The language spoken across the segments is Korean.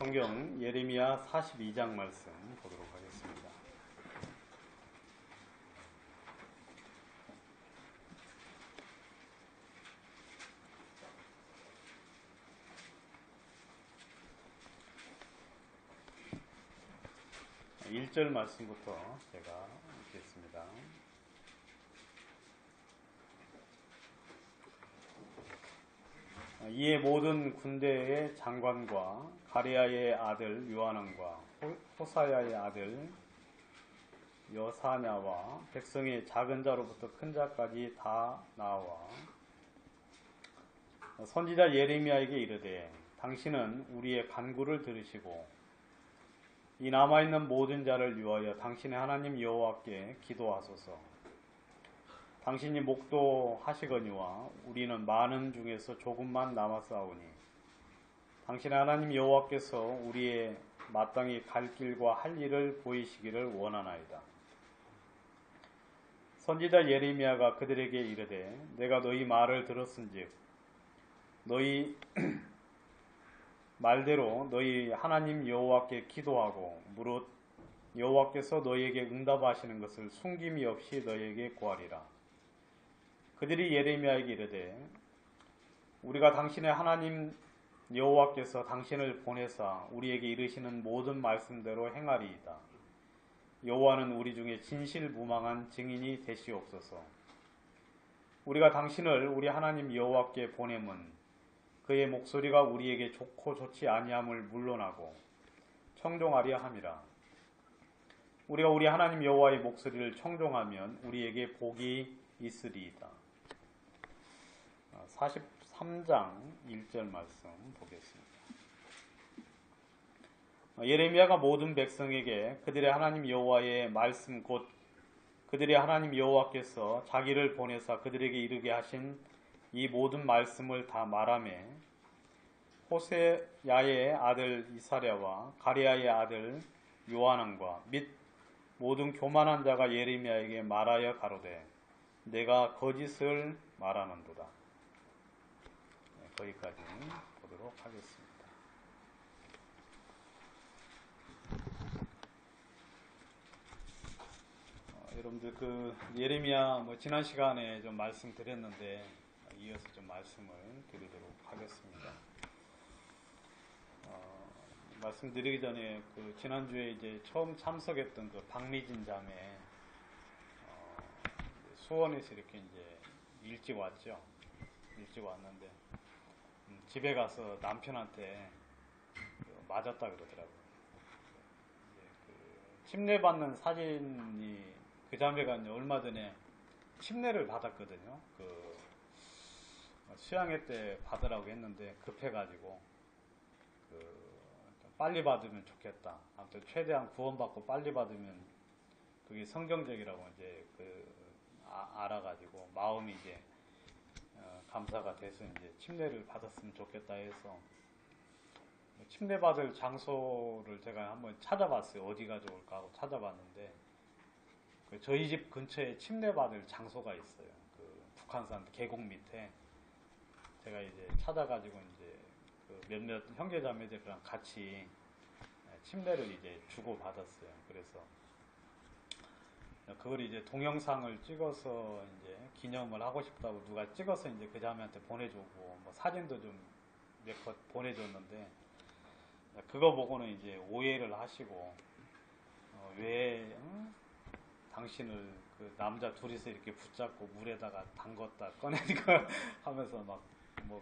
성경 예레미야 42장 말씀 보도록 하겠습니다. 일 절 말씀부터 제가 읽겠습니다. 이에 모든 군대의 장관과 가레야의 아들 요하난과 호사야의 아들 여사냐와 백성의 작은 자로부터 큰 자까지 다 나와 선지자 예레미야에게 이르되 당신은 우리의 간구를 들으시고 이 남아있는 모든 자를 위하여 당신의 하나님 여호와께 기도하소서. 당신이 목도하시거니와 우리는 많은 중에서 조금만 남았사오니 당신의 하나님 여호와께서 우리의 마땅히 갈 길과 할 일을 보이시기를 원하나이다. 선지자 예레미야가 그들에게 이르되 내가 너희 말을 들었은즉 너희 말대로 너희 하나님 여호와께 기도하고 무릇 여호와께서 너희에게 응답하시는 것을 숨김이 없이 너희에게 구하리라. 그들이 예레미야에게 이르되 우리가 당신의 하나님 여호와께서 당신을 보내사 우리에게 이르시는 모든 말씀대로 행하리이다. 여호와는 우리 중에 진실무망한 증인이 되시옵소서. 우리가 당신을 우리 하나님 여호와께 보냄은 그의 목소리가 우리에게 좋고 좋지 아니함을 물론하고 청종하려 함이라. 우리가 우리 하나님 여호와의 목소리를 청종하면 우리에게 복이 있으리이다. 43장 1절 말씀 보겠습니다. 예레미야가 모든 백성에게 그들의 하나님 여호와의 말씀 곧 그들의 하나님 여호와께서 자기를 보내사 그들에게 이르게 하신 이 모든 말씀을 다 말하매 호세야의 아들 이사랴와 가레야의 아들 요하난과 및 모든 교만한 자가 예레미야에게 말하여 가로되 내가 거짓을 말하는도다. 거기까지 보도록 하겠습니다. 여러분들 예레미야 지난 시간에 좀 말씀드렸는데 이어서 좀 말씀을 드리도록 하겠습니다. 말씀드리기 전에 지난주에 이제 처음 참석했던 박미진 자매 수원에서 이렇게 이제 일찍 왔죠. 일찍 왔는데 집에 가서 남편한테 맞았다 그러더라고요. 침례 받는 사진이 그 자매가 얼마 전에 침례를 받았거든요. 수양회 때 받으라고 했는데 급해가지고 빨리 받으면 좋겠다. 아무튼 최대한 구원받고 빨리 받으면 그게 성경적이라고 이제 알아가지고 마음이 이제 감사가 돼서 이제 침례를 받았으면 좋겠다 해서 침례 받을 장소를 제가 한번 찾아봤어요. 어디가 좋을까 하고 찾아봤는데 저희 집 근처에 침례 받을 장소가 있어요. 북한산 계곡 밑에 제가 이제 찾아가지고 이제 몇몇 형제자매들이랑 같이 침례를 이제 주고 받았어요. 그래서 그걸 이제 동영상을 찍어서 이제 기념을 하고 싶다고 누가 찍어서 이제 그 자매한테 보내주고 사진도 좀 몇 컷 보내줬는데 그거 보고는 이제 오해를 하시고 왜 당신을 남자 둘이서 이렇게 붙잡고 물에다가 담궜다 꺼내니까 하면서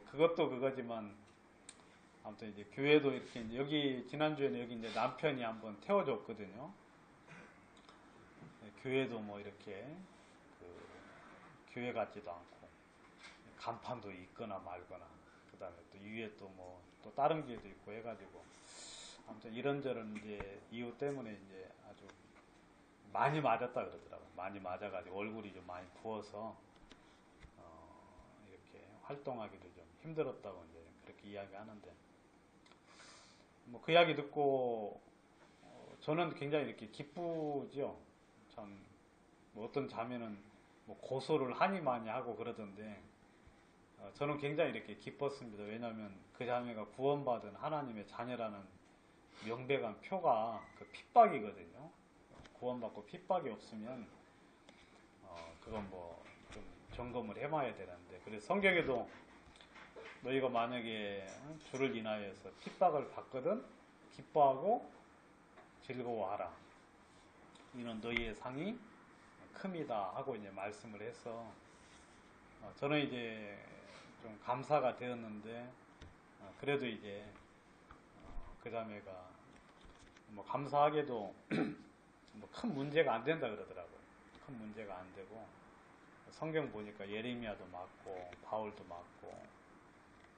그것도 그거지만 아무튼 이제 교회도 이렇게 이제 여기 지난주에는 여기 이제 남편이 한번 태워줬거든요. 교회도 이렇게 교회 같지도 않고 간판도 있거나 말거나 그 다음에 또 위에 또 다른 교회도 있고 해가지고 아무튼 이런저런 이제 이유 때문에 이제 아주 많이 맞았다 그러더라고요. 많이 맞아가지고 얼굴이 좀 많이 부어서 이렇게 활동하기도 좀 힘들었다고 이제 그렇게 이야기하는데 그 이야기 듣고 저는 굉장히 이렇게 기쁘죠. 참 어떤 자매는 고소를 하니 많이 하고 그러던데 저는 굉장히 이렇게 기뻤습니다. 왜냐하면 그 자매가 구원받은 하나님의 자녀라는 명백한 표가 그 핍박이거든요. 구원받고 핍박이 없으면 그건 뭐 좀 점검을 해봐야 되는데, 그래서 성경에도 너희가 만약에 주를 인하여서 핍박을 받거든 기뻐하고 즐거워하라. 이는 너희의 상이 큼이다 하고 이제 말씀을 해서 저는 이제 좀 감사가 되었는데, 그래도 이제 그 자매가 뭐 감사하게도 뭐 큰 문제가 안 된다 그러더라고요. 큰 문제가 안 되고, 성경 보니까 예레미야도 맞고 바울도 맞고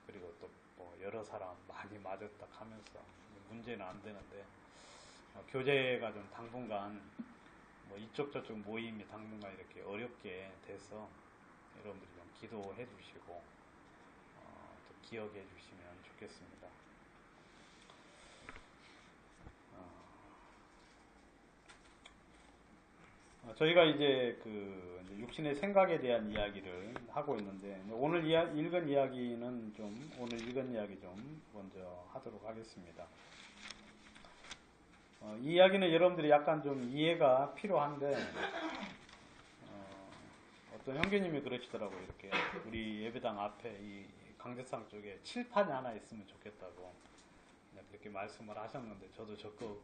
그리고 또 뭐 여러 사람 많이 맞았다 하면서 문제는 안 되는데, 교제가 좀 당분간 뭐 이쪽 저쪽 모임이 당분간 이렇게 어렵게 돼서 여러분들이 좀 기도해 주시고 또 기억해 주시면 좋겠습니다. 저희가 이제 그 육신의 생각에 대한 이야기를 하고 있는데, 오늘 읽은 이야기는 좀 오늘 읽은 이야기 좀 먼저 하도록 하겠습니다. 이 이야기는 여러분들이 약간 좀 이해가 필요한데, 어떤 형제님이 그러시더라고요. 이렇게 우리 예배당 앞에 이 강제상 쪽에 칠판이 하나 있으면 좋겠다고 그렇게 말씀을 하셨는데, 저도 적극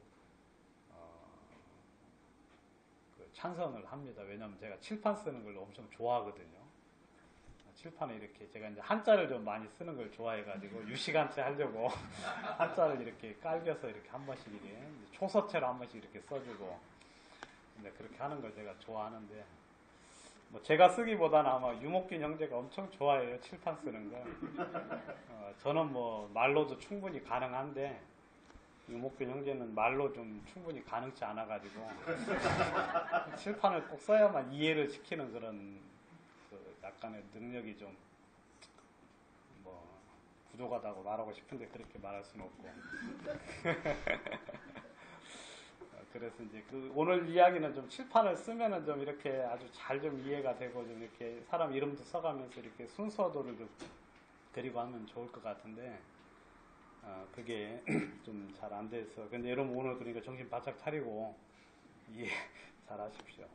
찬성을 합니다. 왜냐하면 제가 칠판 쓰는 걸 엄청 좋아하거든요. 칠판에 이렇게 제가 이제 한자를 좀 많이 쓰는 걸 좋아해가지고 유시간체 하려고 한자를 이렇게 깔겨서 이렇게 한 번씩 이렇게 초서체로 한 번씩 이렇게 써주고, 근데 그렇게 하는 걸 제가 좋아하는데, 뭐 제가 쓰기보다는 아마 유목균 형제가 엄청 좋아해요. 칠판 쓰는 거. 저는 뭐 말로도 충분히 가능한데, 유목균 형제는 말로 좀 충분히 가능치 않아가지고 칠판을 꼭 써야만 이해를 시키는 그런 그 약간의 능력이 좀 뭐 부족하다고 말하고 싶은데 그렇게 말할 수는 없고 그래서 이제 그 오늘 이야기는 좀 칠판을 쓰면은 좀 이렇게 아주 잘 좀 이해가 되고, 좀 이렇게 사람 이름도 써가면서 이렇게 순서도를 좀 드리고 하면 좋을 것 같은데, 그게 좀 잘 안 돼서. 근데 여러분 오늘 그러니까 정신 바짝 차리고 이해 잘 하십시오.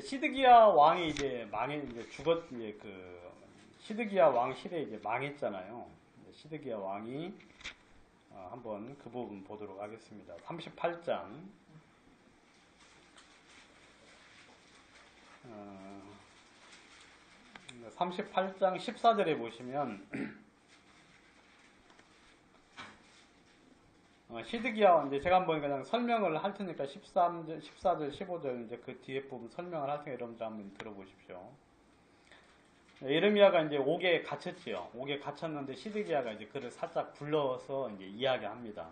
시드기야 왕이 이제 이제 그 시드기야 왕 시대 이제 망했잖아요. 시드기야 왕이 한번 그 부분 보도록 하겠습니다. 38장 38장 14절에 보시면 시드기야, 이제 제가 한번 그냥 설명을 할 테니까 14절, 15절 이제 그 뒤에 부분 설명을 할 테니까 여러분들 한번 들어보십시오. 예레미야가 이제 옥에 갇혔지요. 옥에 갇혔는데 시드기야가 이제 그를 살짝 불러서 이제 이야기합니다.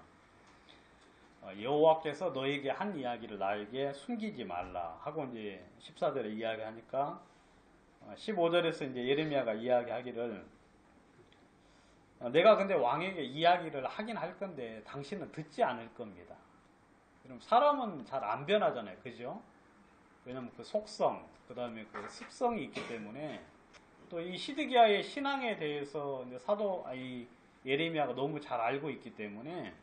여호와께서 너에게 한 이야기를 나에게 숨기지 말라 하고 이제 14절에 이야기하니까 15절에서 이제 예레미야가 이야기하기를, 내가 근데 왕에게 이야기를 하긴 할 건데 당신은 듣지 않을 겁니다. 그럼 사람은 잘 안 변하잖아요. 그죠? 왜냐면 그 속성, 그 다음에 그 습성이 있기 때문에, 또 이 시드기야의 신앙에 대해서 이제 이 예레미야가 너무 잘 알고 있기 때문에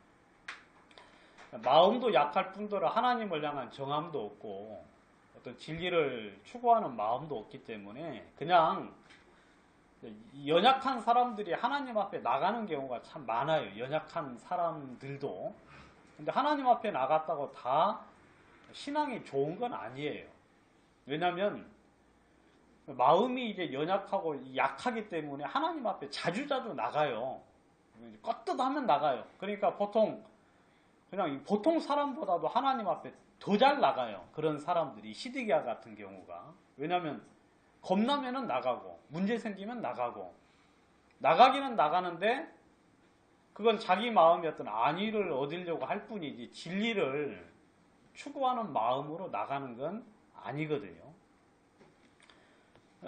마음도 약할 뿐더러 하나님을 향한 정함도 없고 어떤 진리를 추구하는 마음도 없기 때문에 그냥 연약한 사람들이 하나님 앞에 나가는 경우가 참 많아요. 연약한 사람들도. 근데 하나님 앞에 나갔다고 다 신앙이 좋은 건 아니에요. 왜냐하면 마음이 이제 연약하고 약하기 때문에 하나님 앞에 자주자주 나가요. 껐듯하면 나가요. 그러니까 보통 사람보다도 하나님 앞에 더 잘 나가요. 그런 사람들이 시드기야 같은 경우가. 왜냐하면 겁나면은 나가고, 문제 생기면 나가고, 나가기는 나가는데 그건 자기 마음이 어떤 안위를 얻으려고 할 뿐이지 진리를 추구하는 마음으로 나가는 건 아니거든요.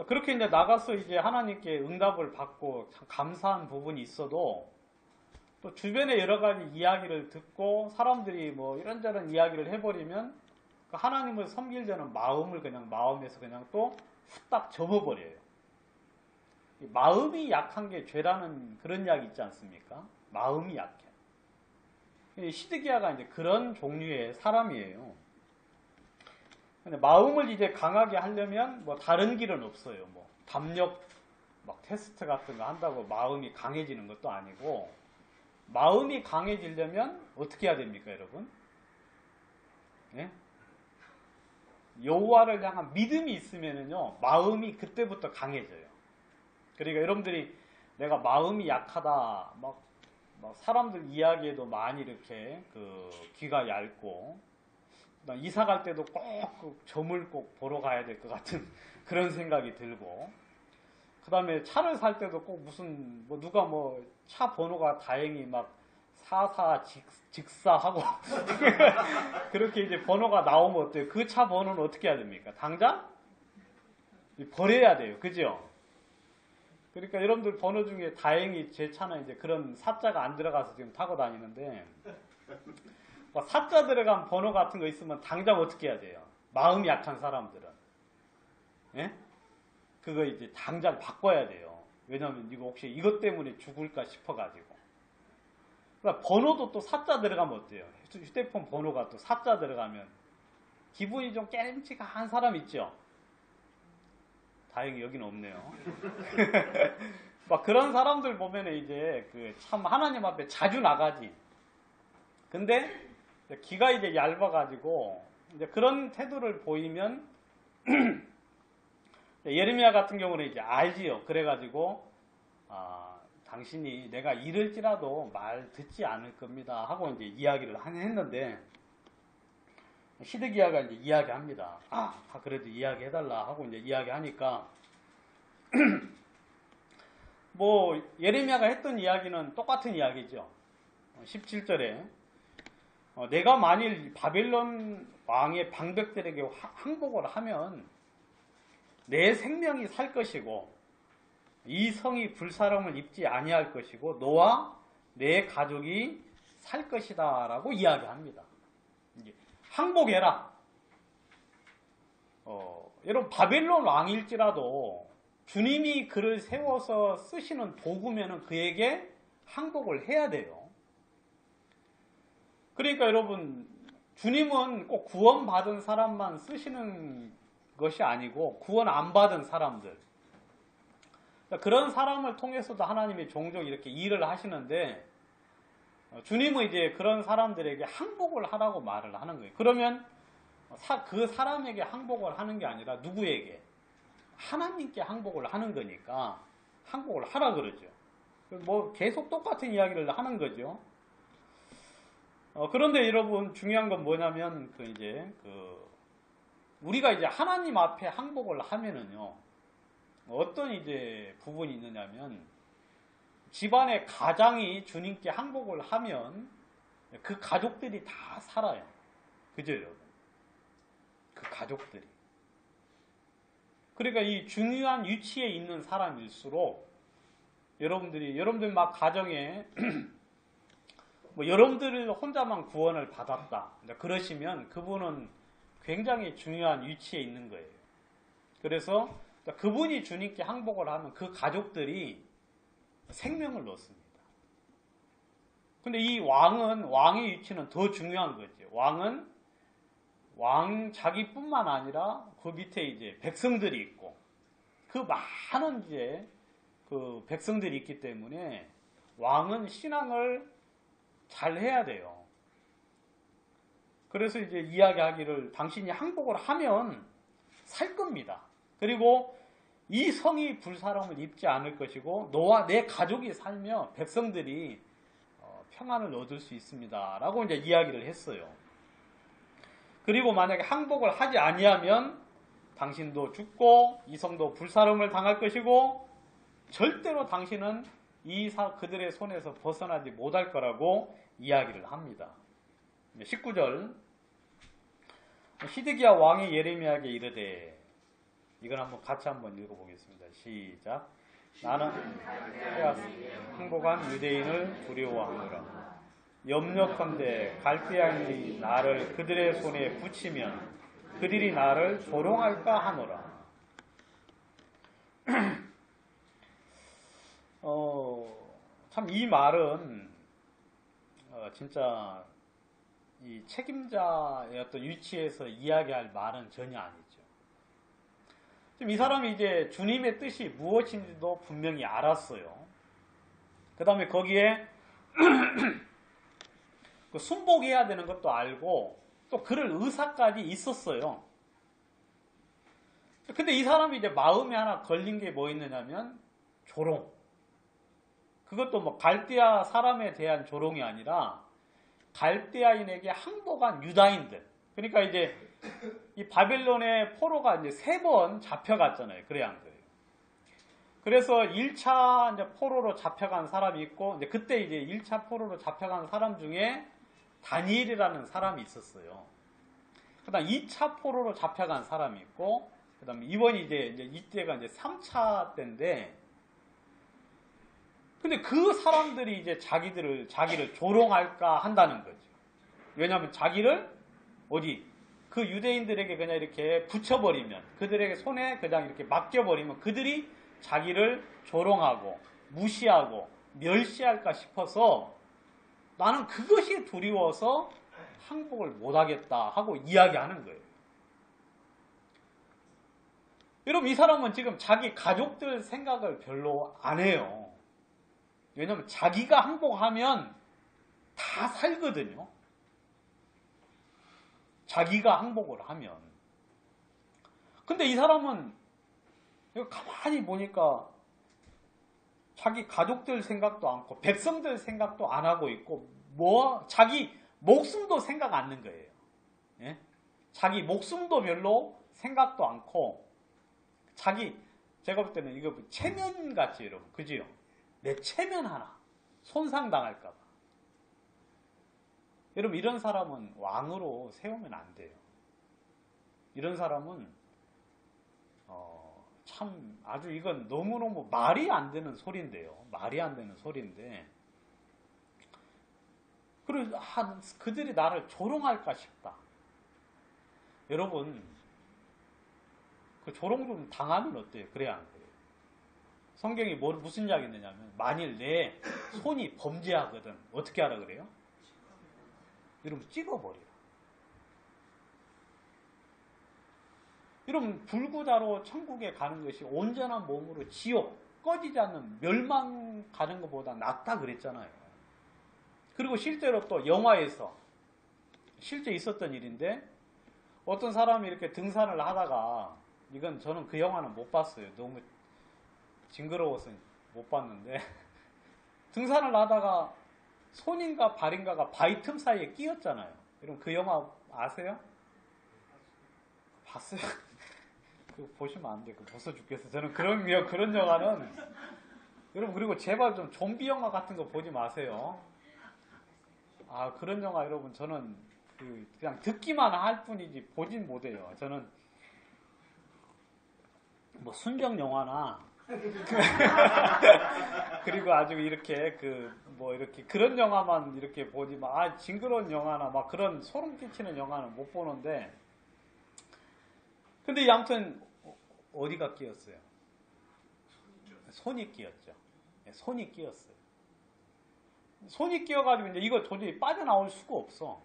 그렇게 이제 나가서 이제 하나님께 응답을 받고 참 감사한 부분이 있어도, 또 주변에 여러 가지 이야기를 듣고 사람들이 뭐 이런저런 이야기를 해버리면 그 하나님을 섬기려는 마음을 그냥 마음에서 그냥 또 후딱 접어버려요. 마음이 약한 게 죄라는 그런 이야기 있지 않습니까? 마음이 약해. 시드기야가 이제 그런 종류의 사람이에요. 근데 마음을 이제 강하게 하려면 뭐 다른 길은 없어요. 뭐 담력 막 테스트 같은 거 한다고 마음이 강해지는 것도 아니고, 마음이 강해지려면 어떻게 해야 됩니까, 여러분? 네? 여호와를 향한 믿음이 있으면은요, 마음이 그때부터 강해져요. 그러니까 여러분들이 내가 마음이 약하다, 막 사람들 이야기에도 많이 이렇게 귀가 얇고, 이사 갈 때도 꼭 점을 꼭 보러 가야 될 것 같은 그런 생각이 들고, 그 다음에 차를 살 때도 꼭 무슨 누가 차 번호가 다행히 막 44 직사하고 그렇게 이제 번호가 나오면 어때요? 그 차 번호는 어떻게 해야 됩니까? 당장 버려야 돼요. 그죠? 그러니까 여러분들 번호 중에 다행히 제 차는 이제 그런 사자가 안 들어가서 지금 타고 다니는데, 사자 들어간 번호 같은 거 있으면 당장 어떻게 해야 돼요? 마음이 약한 사람들은. 예? 그거 이제 당장 바꿔야 돼요. 왜냐면 이거 혹시 이것 때문에 죽을까 싶어가지고. 그러니까 번호도 또 사자 들어가면 어때요? 휴대폰 번호가 또 사자 들어가면 기분이 좀 깨름직한 사람 있죠? 다행히 여기는 없네요. 막 그런 사람들 보면 이제 참 하나님 앞에 자주 나가지. 근데 기가 이제 얇아가지고 이제 그런 태도를 보이면 예레미야 같은 경우는 이제 알지요. 그래가지고 당신이 내가 이럴지라도 말 듣지 않을 겁니다 하고 이제 이야기를 했는데, 시드기야가 이제 이야기합니다. 그래도 이야기해달라 하고 이제 이야기하니까 예레미야가 했던 이야기는 똑같은 이야기죠. 17절에 내가 만일 바벨론 왕의 방백들에게 항복을 하면 내 생명이 살 것이고 이 성이 불사름을 입지 아니할 것이고 너와 내 가족이 살 것이다 라고 이야기합니다. 항복해라. 여러분 바벨론 왕일지라도 주님이 그를 세워서 쓰시는 도구면은 그에게 항복을 해야 돼요. 그러니까 여러분 주님은 꼭 구원받은 사람만 쓰시는 것이 아니고 구원 안 받은 사람들, 그런 사람을 통해서도 하나님이 종종 이렇게 일을 하시는데, 주님은 이제 그런 사람들에게 항복을 하라고 말을 하는 거예요. 그러면 그 사람에게 항복을 하는 게 아니라 누구에게? 하나님께 항복을 하는 거니까 항복을 하라 그러죠. 계속 똑같은 이야기를 하는 거죠. 그런데 여러분 중요한 건 뭐냐면 우리가 이제 하나님 앞에 항복을 하면은요, 어떤 이제 부분이 있느냐면, 집안의 가장이 주님께 항복을 하면 그 가족들이 다 살아요. 그죠, 여러분? 그 가족들이. 그러니까 이 중요한 위치에 있는 사람일수록 여러분들 막 가정에 여러분들 혼자만 구원을 받았다 그러시면 그분은 굉장히 중요한 위치에 있는 거예요. 그래서 그분이 주님께 항복을 하면 그 가족들이 생명을 얻습니다. 근데 이 왕의 위치는 더 중요한 거죠. 왕 자기뿐만 아니라 그 밑에 이제 백성들이 있고, 그 많은 이제 그 백성들이 있기 때문에 왕은 신앙을 잘 해야 돼요. 그래서 이제 이야기하기를 당신이 항복을 하면 살 겁니다. 그리고 이 성이 불사름을 입지 않을 것이고 너와 내 가족이 살며 백성들이 평안을 얻을 수 있습니다 라고 이제 이야기를 했어요. 그리고 만약에 항복을 하지 아니하면 당신도 죽고 이 성도 불사름을 당할 것이고 절대로 당신은 그들의 손에서 벗어나지 못할 거라고 이야기를 합니다. 19절, 시드기야 왕이 예레미야에게 이르되, 이건 같이 한번 읽어보겠습니다. 시작. 나는 항복한 유대인을 두려워하노라. 염려컨대 갈대아인이 나를 그들의 손에 붙이면 그들이 나를 조롱할까 하노라. 참 이 말은 진짜 이 책임자의 어떤 위치에서 이야기할 말은 전혀 아니죠. 지금 이 사람이 이제 주님의 뜻이 무엇인지도 분명히 알았어요. 그 다음에 거기에 그 순복해야 되는 것도 알고 또 그럴 의사까지 있었어요. 근데 이 사람이 이제 마음에 하나 걸린 게 뭐 있느냐면 조롱. 그것도 뭐 갈대아 사람에 대한 조롱이 아니라 갈대아인에게 항복한 유다인들. 그러니까 이제 이 바벨론의 포로가 이제 3번 잡혀갔잖아요. 그래야 안 그래요. 그래서 1차 이제 포로로 잡혀간 사람이 있고, 이제 그때 이제 1차 포로로 잡혀간 사람 중에 다니엘이라는 사람이 있었어요. 그 다음 2차 포로로 잡혀간 사람이 있고, 그 다음에 이번이 이제 이때가 이제 3차 때인데, 근데 그 사람들이 이제 자기를 조롱할까 한다는 거죠. 왜냐하면 자기를 그 유대인들에게 그냥 이렇게 붙여버리면, 그들에게 손에 그냥 이렇게 맡겨버리면 그들이 자기를 조롱하고 무시하고 멸시할까 싶어서 나는 그것이 두려워서 항복을 못하겠다 하고 이야기하는 거예요. 여러분, 이 사람은 지금 자기 가족들 생각을 별로 안 해요. 왜냐하면 자기가 항복하면 다 살거든요. 자기가 항복을 하면. 근데 이 사람은 가만히 보니까 자기 가족들 생각도 않고 백성들 생각도 안 하고 있고 자기 목숨도 생각 안 하는 거예요. 예? 자기 목숨도 별로 생각도 않고 제가 볼 때는 이거 체면같이 여러분, 그지요? 내 체면 하나 손상당할까봐. 여러분, 이런 사람은 왕으로 세우면 안 돼요. 이런 사람은 참 아주 이건 너무너무 말이 안 되는 소리인데요. 말이 안 되는 소리인데, 그리고 그들이 나를 조롱할까 싶다. 여러분, 그 조롱 좀 당하면 어때요? 그래야 안 그래요? 성경이 무슨 이야기 있느냐면, 만일 내 손이 범죄하거든 어떻게 하라 그래요? 여러분, 찍어버려요. 여러분, 불구자로 천국에 가는 것이 온전한 몸으로 지옥, 꺼지지 않는 멸망 가는 것보다 낫다 그랬잖아요. 그리고 실제로 또 영화에서 실제 있었던 일인데, 어떤 사람이 이렇게 등산을 하다가, 이건 저는 그 영화는 못 봤어요. 너무 징그러워서 못 봤는데, 등산을 하다가 손인가 발인가가 바위 틈 사이에 끼었잖아요. 여러분, 그 영화 아세요? 봤어요? 그거 보시면 안 돼요. 벗어 죽겠어요. 저는 그런 영화는, 여러분, 그리고 제발 좀 좀비 영화 같은 거 보지 마세요. 그런 영화 여러분, 저는 그냥 듣기만 할 뿐이지 보진 못해요. 저는 뭐 순정 영화나 그리고 아주 이렇게 이렇게 그런 영화만 이렇게 보지 징그러운 영화나 막 그런 소름 끼치는 영화는 못 보는데, 근데 아무튼 어디가 끼었어요? 손이 끼었죠. 손이 끼었어요. 손이 끼어가지고 이제 이거 도저히 빠져나올 수가 없어.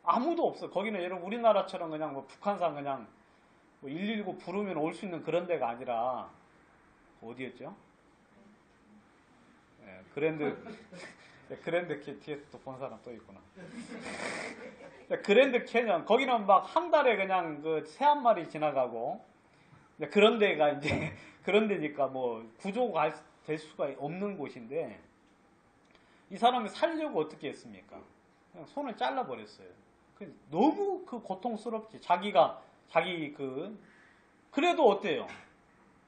아무도 없어. 거기는 여러분 우리나라처럼 그냥 뭐 북한산 그냥 뭐 119 부르면 올 수 있는 그런 데가 아니라 어디였죠? 그랜드 뒤에서 또 본 사람 또 있구나. 그랜드 캐년, 거기는 막 한 달에 그냥 새 한 마리 지나가고, 그런 데가 이제, 그런 데니까 뭐 구조가 될 수가 없는 곳인데, 이 사람이 살려고 어떻게 했습니까? 그냥 손을 잘라버렸어요. 너무 고통스럽지. 그래도 어때요?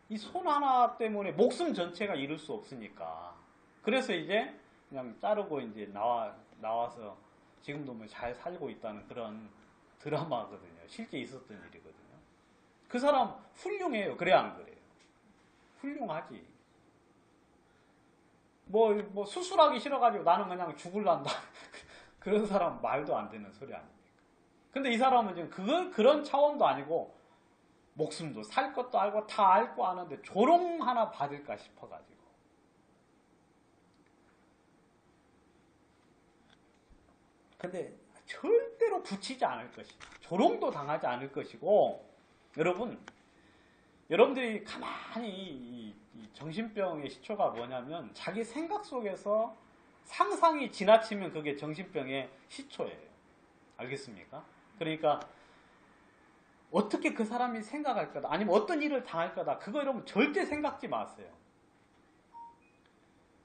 이 손 하나 때문에 목숨 전체가 잃을 수 없으니까. 그래서 이제 그냥 자르고 이제 나와서 지금도 뭐 잘 살고 있다는 그런 드라마거든요. 실제 있었던 일이거든요. 그 사람 훌륭해요. 그래 안 그래요? 훌륭하지. 뭐 수술하기 싫어가지고 나는 그냥 죽을란다. 그런 사람 말도 안 되는 소리 아닙니까? 근데 이 사람은 지금 그런 차원도 아니고 목숨도 살 것도 알고 다 알고 아는데 조롱 하나 받을까 싶어가지고. 근데 절대로 붙이지 않을 것이다. 조롱도 당하지 않을 것이고, 여러분들이 가만히 이 정신병의 시초가 뭐냐면 자기 생각 속에서 상상이 지나치면 그게 정신병의 시초예요. 알겠습니까? 그러니까 어떻게 그 사람이 생각할 거다, 아니면 어떤 일을 당할 거다, 그거 여러분 절대 생각지 마세요.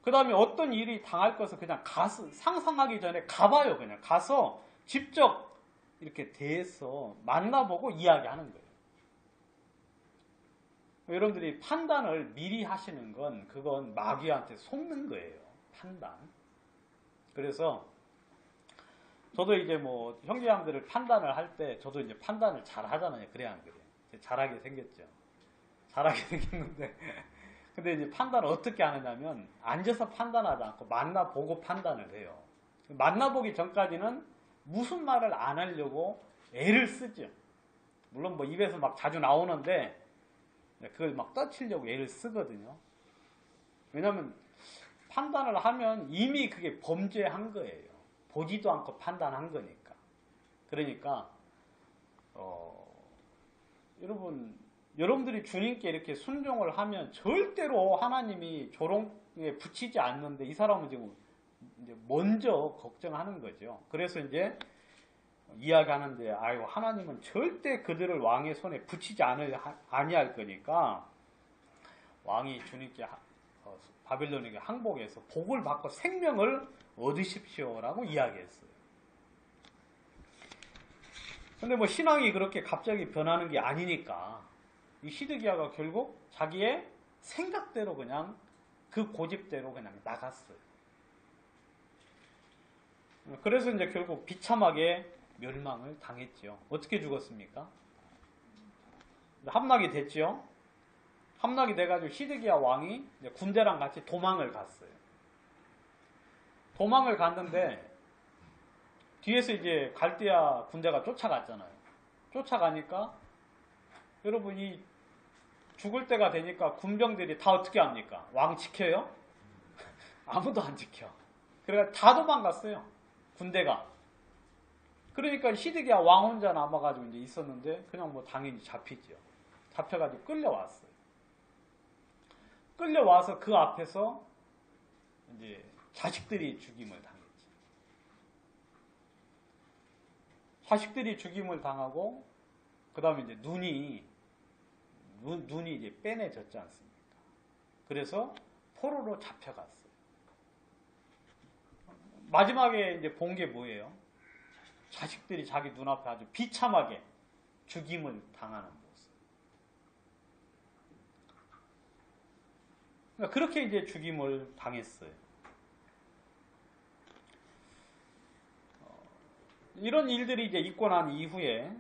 그 다음에 어떤 일이 당할 것을 그냥 가서 상상하기 전에 가봐요. 그냥 가서 직접 이렇게 대해서 만나보고 이야기하는 거예요. 여러분들이 판단을 미리 하시는 건 그건 마귀한테 속는 거예요. 판단. 그래서 저도 이제 뭐 형제자매들을 판단을 할 때 저도 이제 판단을 잘 하잖아요. 그래야 안 그래요? 잘하게 생겼죠. 잘하게 생겼는데 근데 이제 판단을 어떻게 하느냐면 앉아서 판단하지 않고 만나보고 판단을 해요. 만나보기 전까지는 무슨 말을 안 하려고 애를 쓰죠. 물론 뭐 입에서 막 자주 나오는데 그걸 막 떠치려고 애를 쓰거든요. 왜냐면 판단을 하면 이미 그게 범죄한 거예요. 보지도 않고 판단한 거니까. 그러니까 여러분들이 주님께 이렇게 순종을 하면 절대로 하나님이 조롱에 붙이지 않는데 이 사람은 지금 이제 먼저 걱정하는 거죠. 그래서 이제 이야기하는데 아유 하나님은 절대 그들을 왕의 손에 붙이지 아니할 거니까 왕이 주님께 바빌론에게 항복해서 복을 받고 생명을 얻으십시오라고 이야기했어요. 근데 뭐 신앙이 그렇게 갑자기 변하는 게 아니니까 이 시드기야가 결국 자기의 생각대로 그냥 그 고집대로 그냥 나갔어요. 그래서 이제 결국 비참하게 멸망을 당했죠. 어떻게 죽었습니까? 함락이 됐죠. 함락이 돼가지고 시드기야 왕이 군대랑 같이 도망을 갔어요. 도망을 갔는데 뒤에서 이제 갈대아 군대가 쫓아갔잖아요. 쫓아가니까 여러분 이 죽을 때가 되니까 군병들이 다 어떻게 합니까? 왕 지켜요? 아무도 안 지켜. 그래서 다 도망갔어요. 군대가. 그러니까 시드기야 왕 혼자 남아가지고 이제 있었는데 그냥 뭐 당연히 잡히죠. 잡혀가지고 끌려왔어요. 끌려와서 그 앞에서 이제 자식들이 죽임을 당했지. 자식들이 죽임을 당하고 그 다음에 이제 눈이 이제 빼내졌지 않습니까? 그래서 포로로 잡혀갔어요. 마지막에 이제 본 게 뭐예요? 자식들이 자기 눈앞에 아주 비참하게 죽임을 당하는 모습. 그러니까 그렇게 이제 죽임을 당했어요. 이런 일들이 이제 있고 난 이후에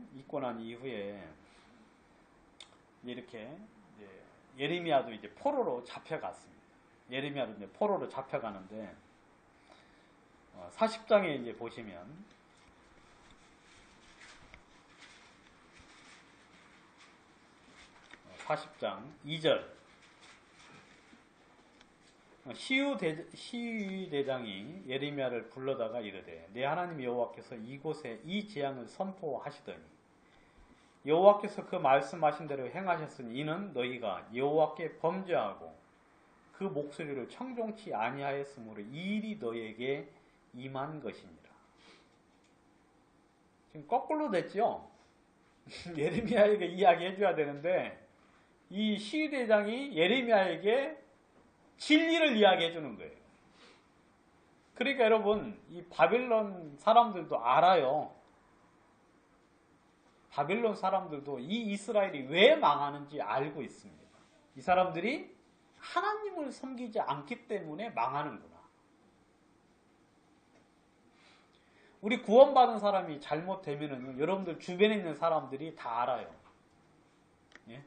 이렇게 이제 예레미야도 이제 포로로 잡혀갔습니다. 예레미야도 이제 포로로 잡혀가는데 40장에 이제 보시면 40장 2절 시위대장이 예레미야를 불러다가 이르되 내 하나님 여호와께서 이곳에 이 재앙을 선포하시더니 여호와께서 그 말씀하신 대로 행하셨으니 이는 너희가 여호와께 범죄하고 그 목소리를 청종치 아니하였으므로 이 일이 너희에게 임한 것이니라. 지금 거꾸로 됐죠? 예레미야에게 이야기해 줘야 되는데 이 시위대장이 예레미야에게 진리를 이야기해 주는 거예요. 그러니까 여러분 이 바빌론 사람들도 알아요. 바빌론 사람들도 이 이스라엘이 왜 망하는지 알고 있습니다. 이 사람들이 하나님을 섬기지 않기 때문에 망하는구나. 우리 구원받은 사람이 잘못되면은 여러분들 주변에 있는 사람들이 다 알아요. 예?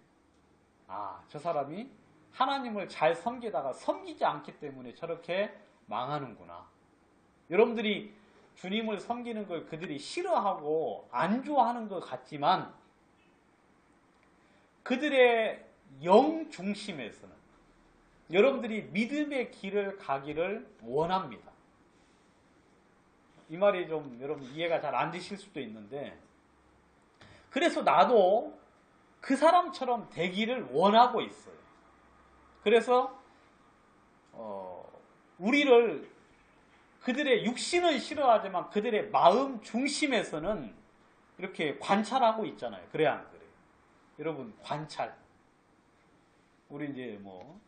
저 사람이 하나님을 잘 섬기다가 섬기지 않기 때문에 저렇게 망하는구나. 여러분들이 주님을 섬기는 걸 그들이 싫어하고 안 좋아하는 것 같지만 그들의 영 중심에서는 여러분들이 믿음의 길을 가기를 원합니다. 이 말이 좀 여러분 이해가 잘 안 되실 수도 있는데, 그래서 나도 그 사람처럼 되기를 원하고 있어요. 그래서 우리를 그들의 육신은 싫어하지만 그들의 마음 중심에서는 이렇게 관찰하고 있잖아요. 그래 안 그래요? 여러분 관찰. 우리 이제 뭐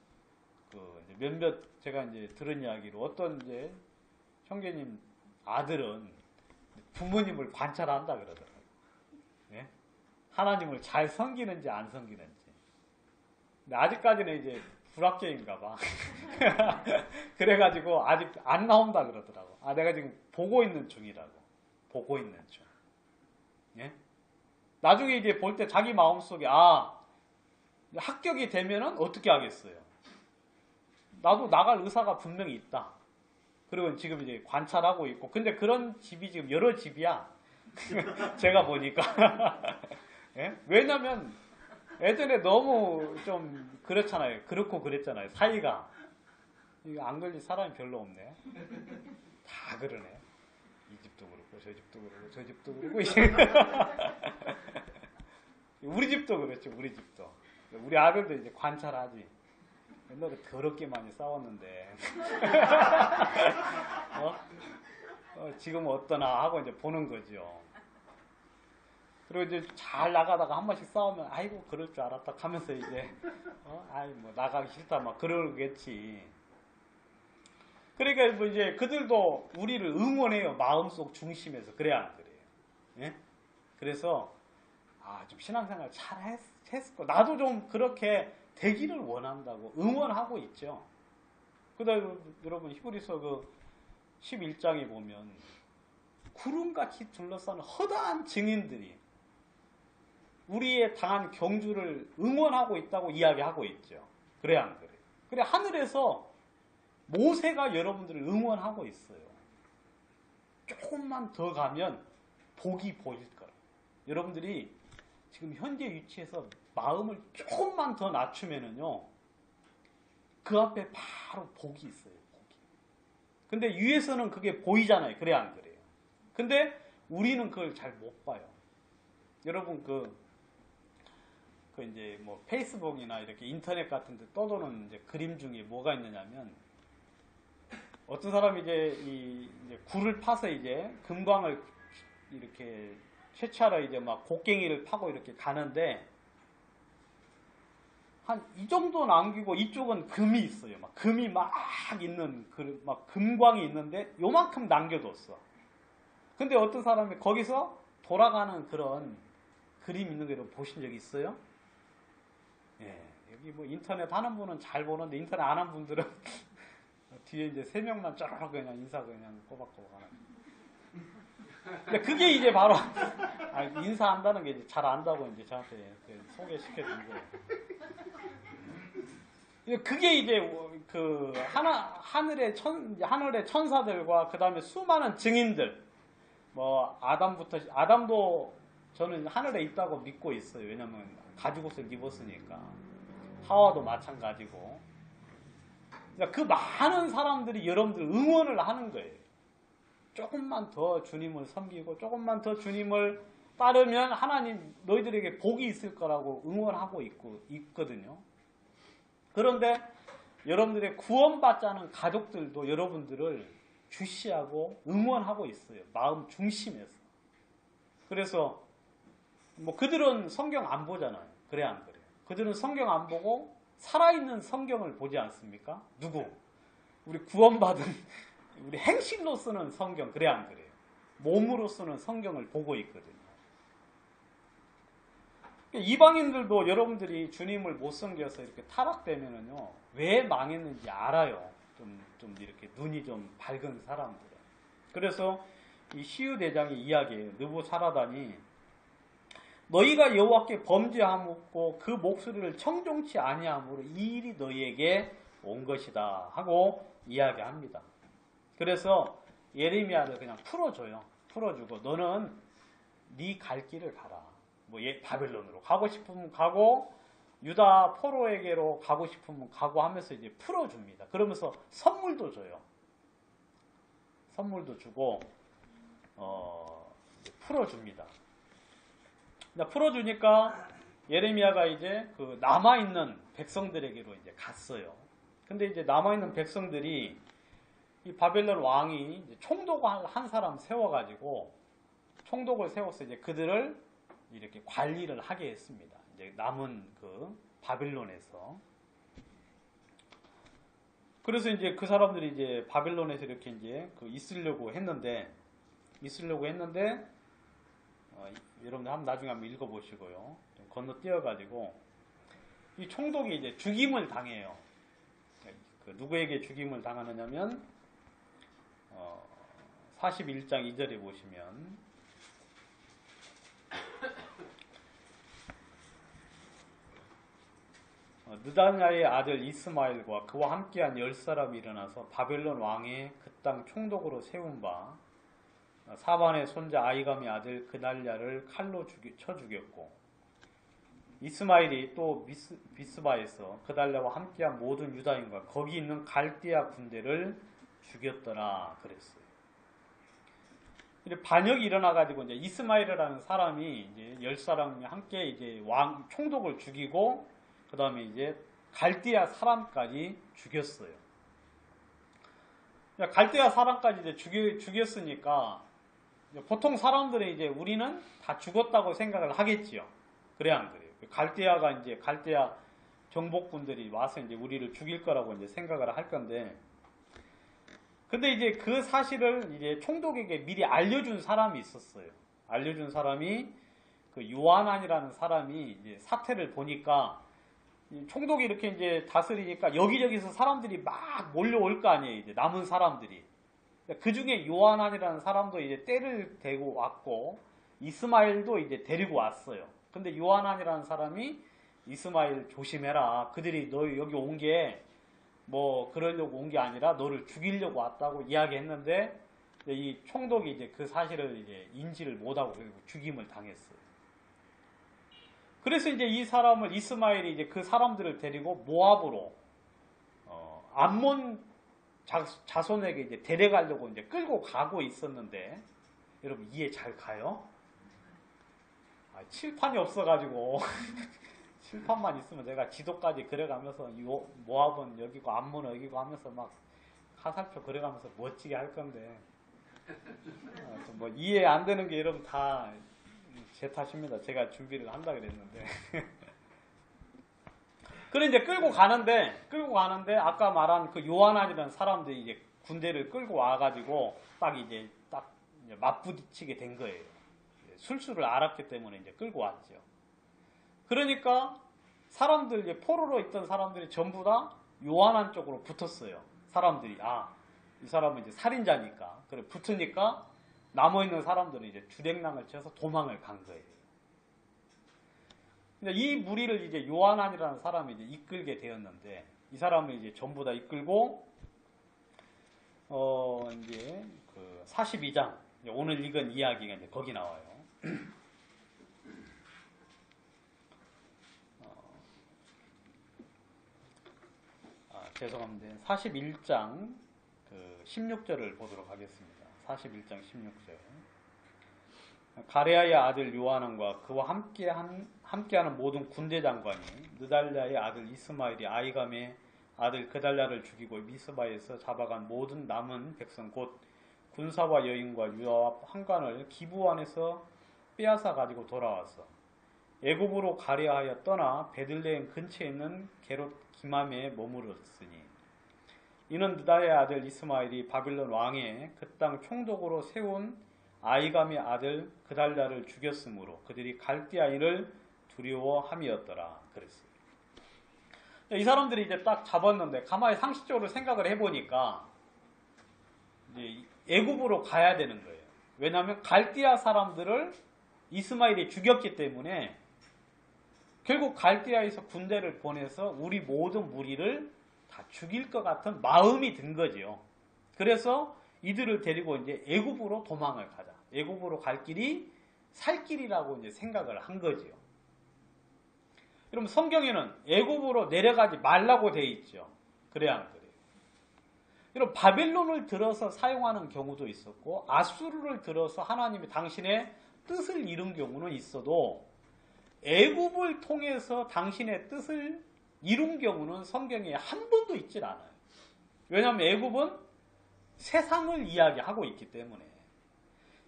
이제 몇몇 제가 이제 들은 이야기로 어떤 이제 형제님 아들은 부모님을 관찰한다 그러더라고요. 예? 하나님을 잘 섬기는지 안 섬기는지. 근데 아직까지는 이제 불합격인가 봐. 그래가지고 아직 안 나온다 그러더라고. 아, 내가 지금 보고 있는 중이라고. 보고 있는 중. 예? 나중에 이제 볼 때 자기 마음속에, 합격이 되면은 어떻게 하겠어요? 나도 나갈 의사가 분명히 있다. 그리고 지금 이제 관찰하고 있고. 근데 그런 집이 지금 여러 집이야. 제가 보니까. 예? 왜냐면 예전에 너무 좀 그렇잖아요. 그렇고 그랬잖아요. 사이가. 이거 안 걸릴 사람이 별로 없네. 다 그러네. 이 집도 그렇고 저 집도 그렇고 저 집도 그렇고 우리 집도 그렇죠. 우리 집도. 우리 아들도 이제 관찰하지. 옛날에 더럽게 많이 싸웠는데 지금 어떠나 하고 이제 보는 거죠. 그리고 이제 잘 나가다가 한 번씩 싸우면 아이고 그럴 줄 알았다 하면서 이제 아이 뭐 나가기 싫다 막 그러겠지. 그러니까 뭐 이제 그들도 우리를 응원해요. 마음속 중심에서. 그래야 안 그래요? 예? 그래서 좀 신앙생활 잘 했을 거. 나도 좀 그렇게 되기를 원한다고 응원하고 있죠. 그다음에 여러분 히브리서 그 11장에 보면 구름같이 둘러싸는 허다한 증인들이 우리의 당한 경주를 응원하고 있다고 이야기하고 있죠. 그래 안 그래요? 그래 하늘에서 모세가 여러분들을 응원하고 있어요. 조금만 더 가면 복이 보일 거라. 여러분들이 지금 현재 위치에서 마음을 조금만 더 낮추면은요, 그 앞에 바로 복이 있어요. 복이. 근데 위에서는 그게 보이잖아요. 그래 안 그래요? 근데 우리는 그걸 잘 못 봐요. 여러분 이제 뭐 페이스북이나 이렇게 인터넷 같은 데 떠도는 이제 그림 중에 뭐가 있느냐면, 어떤 사람이 이제 굴을 파서 이제 금광을 이렇게 채취하러 이제 막 곡괭이를 파고 이렇게 가는데, 한 이 정도 남기고 이쪽은 금이 있어요. 막 금이 막 있는 막 금광이 있는데 요만큼 남겨뒀어. 근데 어떤 사람이 거기서 돌아가는 그런 그림 있는 거 보신 적 있어요? 예, 여기 뭐 인터넷 하는 분은 잘 보는데 인터넷 안 하는 분들은 뒤에 이제 3명만 쫙 그냥 인사 그냥 꼬박꼬박 하는. 근데 그게 이제 바로 인사한다는 게 이제 잘 안다고 이제 저한테 소개시켜 준 거예요. 그게 이제 그 하늘의 천사들과 그 다음에 수많은 증인들, 뭐 아담도 저는 하늘에 있다고 믿고 있어요. 왜냐면 가죽옷을 입었으니까. 하와도 마찬가지고. 그러니까 그 많은 사람들이 여러분들 응원을 하는 거예요. 조금만 더 주님을 섬기고 조금만 더 주님을 따르면 하나님 너희들에게 복이 있을 거라고 응원하고 있거든요. 그런데 여러분들의 구원받지 않은 가족들도 여러분들을 주시하고 응원하고 있어요. 마음 중심에서. 그래서 뭐 그들은 성경 안 보잖아요. 그래 안 그래요? 그들은 성경 안 보고 살아있는 성경을 보지 않습니까? 누구? 우리 구원받은 우리 행실로서는 성경, 그래 안 그래요? 몸으로서는 성경을 보고 있거든요. 이방인들도 여러분들이 주님을 못 섬겨서 이렇게 타락되면은요, 왜 망했는지 알아요. 좀 이렇게 눈이 좀 밝은 사람들은. 그래서 이 시우 대장의 이야기에 느부사라단이 너희가 여호와께 범죄하였고 그 목소리를 청종치 아니함으로 이 일이 너희에게 온 것이다 하고 이야기합니다. 그래서 예레미야를 그냥 풀어주고 너는 네 갈 길을 가라. 뭐 바벨론으로 가고 싶으면 가고 유다 포로에게로 가고 싶으면 가고 하면서 이제 풀어줍니다. 그러면서 선물도 줘요. 선물도 주고 풀어줍니다. 풀어주니까 예레미야가 이제 그 남아있는 백성들에게로 이제 갔어요. 근데 이제 남아있는 백성들이 이 바벨론 왕이 이제 총독을 한 사람 세워가지고 총독을 세워서 이제 그들을 이렇게 관리를 하게 했습니다. 이제 남은 그 바벨론에서. 그래서 이제 그 사람들이 이제 바벨론에서 이렇게 이제 그 있으려고 했는데 여러분들 나중에 한번 읽어보시고요. 좀 건너뛰어가지고 이 총독이 이제 죽임을 당해요. 그 누구에게 죽임을 당하느냐면 41장 2절에 보시면 느다냐의 아들 이스마엘과 그와 함께한 10사람이 일어나서 바벨론 왕의 그 땅 총독으로 세운 바 사반의 손자 아이감의 아들 그달랴를 칼로 쳐 죽였고 이스마엘이 또 미스바에서 그달랴와 함께한 모든 유다인과 거기 있는 갈대아 군대를 죽였더라 그랬어요. 반역이 일어나가지고 이제 이스마엘이라는 사람이 이제 10사람이 함께 이제 왕 총독을 죽이고 그 다음에 이제 갈대아 사람까지 죽였어요. 갈대아 사람까지 이제 죽였으니까 보통 사람들은 이제 우리는 다 죽었다고 생각을 하겠지요. 그래 안 그래요? 갈대아 정복군들이 와서 이제 우리를 죽일 거라고 이제 생각을 할 건데, 근데 이제 그 사실을 이제 총독에게 미리 알려준 사람이 있었어요. 알려준 사람이 그 요하난이라는 사람이 이제 사태를 보니까 총독이 이렇게 이제 다스리니까 여기저기서 사람들이 막 몰려올 거 아니에요. 이제 남은 사람들이. 그 중에 요하난이라는 사람도 이제 떼를 대고 왔고, 이스마엘도 이제 데리고 왔어요. 근데 요하난이라는 사람이 이스마엘 조심해라. 그들이 너 여기 온 게 뭐 그러려고 온 게 아니라 너를 죽이려고 왔다고 이야기했는데, 이 총독이 이제 그 사실을 이제 인지를 못하고 죽임을 당했어요. 그래서 이제 이스마엘이 이제 그 사람들을 데리고 모압으로, 암몬 자손에게 이제 데려가려고 이제 끌고 가고 있었는데, 여러분 이해 잘 가요? 칠판이 없어가지고, 칠판만 있으면 제가 지도까지 그려가면서 모압은 여기고 암몬은 여기고 하면서 막 화살표 그려가면서 멋지게 할 건데, 뭐 이해 안 되는 게 여러분 다 제 탓입니다. 제가 준비를 한다 그랬는데. 그래 이제 끌고 가는데 아까 말한 그 요하난이라는 사람들이 이제 군대를 끌고 와가지고 딱 이제 맞부딪히게 된 거예요. 술수를 알았기 때문에 이제 끌고 왔죠. 그러니까 사람들 이제 포로로 있던 사람들이 전부 다 요하난 쪽으로 붙었어요. 사람들이 이 사람은 이제 살인자니까 그래 붙으니까 남아있는 사람들은 이제 주랭랑을 쳐서 도망을 간 거예요. 이 무리를 이제 요하난이라는 사람이 이제 이끌게 되었는데, 이 사람을 이제 전부 다 이끌고, 이제 그 42장, 오늘 읽은 이야기가 이제 거기 나와요. 죄송합니다. 41장 그 16절을 보도록 하겠습니다. 41장 16절. 가레아의 아들 요하난과 그와 함께하는 모든 군대 장관이 느달랴의 아들 이스마엘이 아이감의 아들 그달랴를 죽이고 미스바에서 잡아간 모든 남은 백성 곧 군사와 여인과 유다와 판관을 기브안에서 빼앗아 가지고 돌아와서 애굽으로 가랴하여 떠나 베들레헴 근처에 있는 게롯 기맘에 머무르었으니 이는 느다의 아들 이스마엘이 바빌론 왕의 그 땅 총독으로 세운 아이감의 아들 그달랴를 죽였으므로 그들이 갈대아인을 두려워함이었더라 그랬어요. 이 사람들이 이제 딱 잡았는데 가만히 상식적으로 생각을 해보니까 이제 애굽으로 가야 되는 거예요. 왜냐하면 갈대아 사람들을 이스마엘이 죽였기 때문에 결국 갈대아에서 군대를 보내서 우리 모든 무리를 다 죽일 것 같은 마음이 든 거죠. 그래서 이들을 데리고 이제 애굽으로 도망을 가자. 애굽으로 갈 길이 살 길이라고 이제 생각을 한 거지요. 여러분 성경에는 애굽으로 내려가지 말라고 돼 있죠. 그래야 안 그래요? 이런 바벨론을 들어서 사용하는 경우도 있었고 아수르를 들어서 하나님이 당신의 뜻을 이룬 경우는 있어도 애굽을 통해서 당신의 뜻을 이룬 경우는 성경에 한 번도 있질 않아요. 왜냐하면 애굽은 세상을 이야기하고 있기 때문에,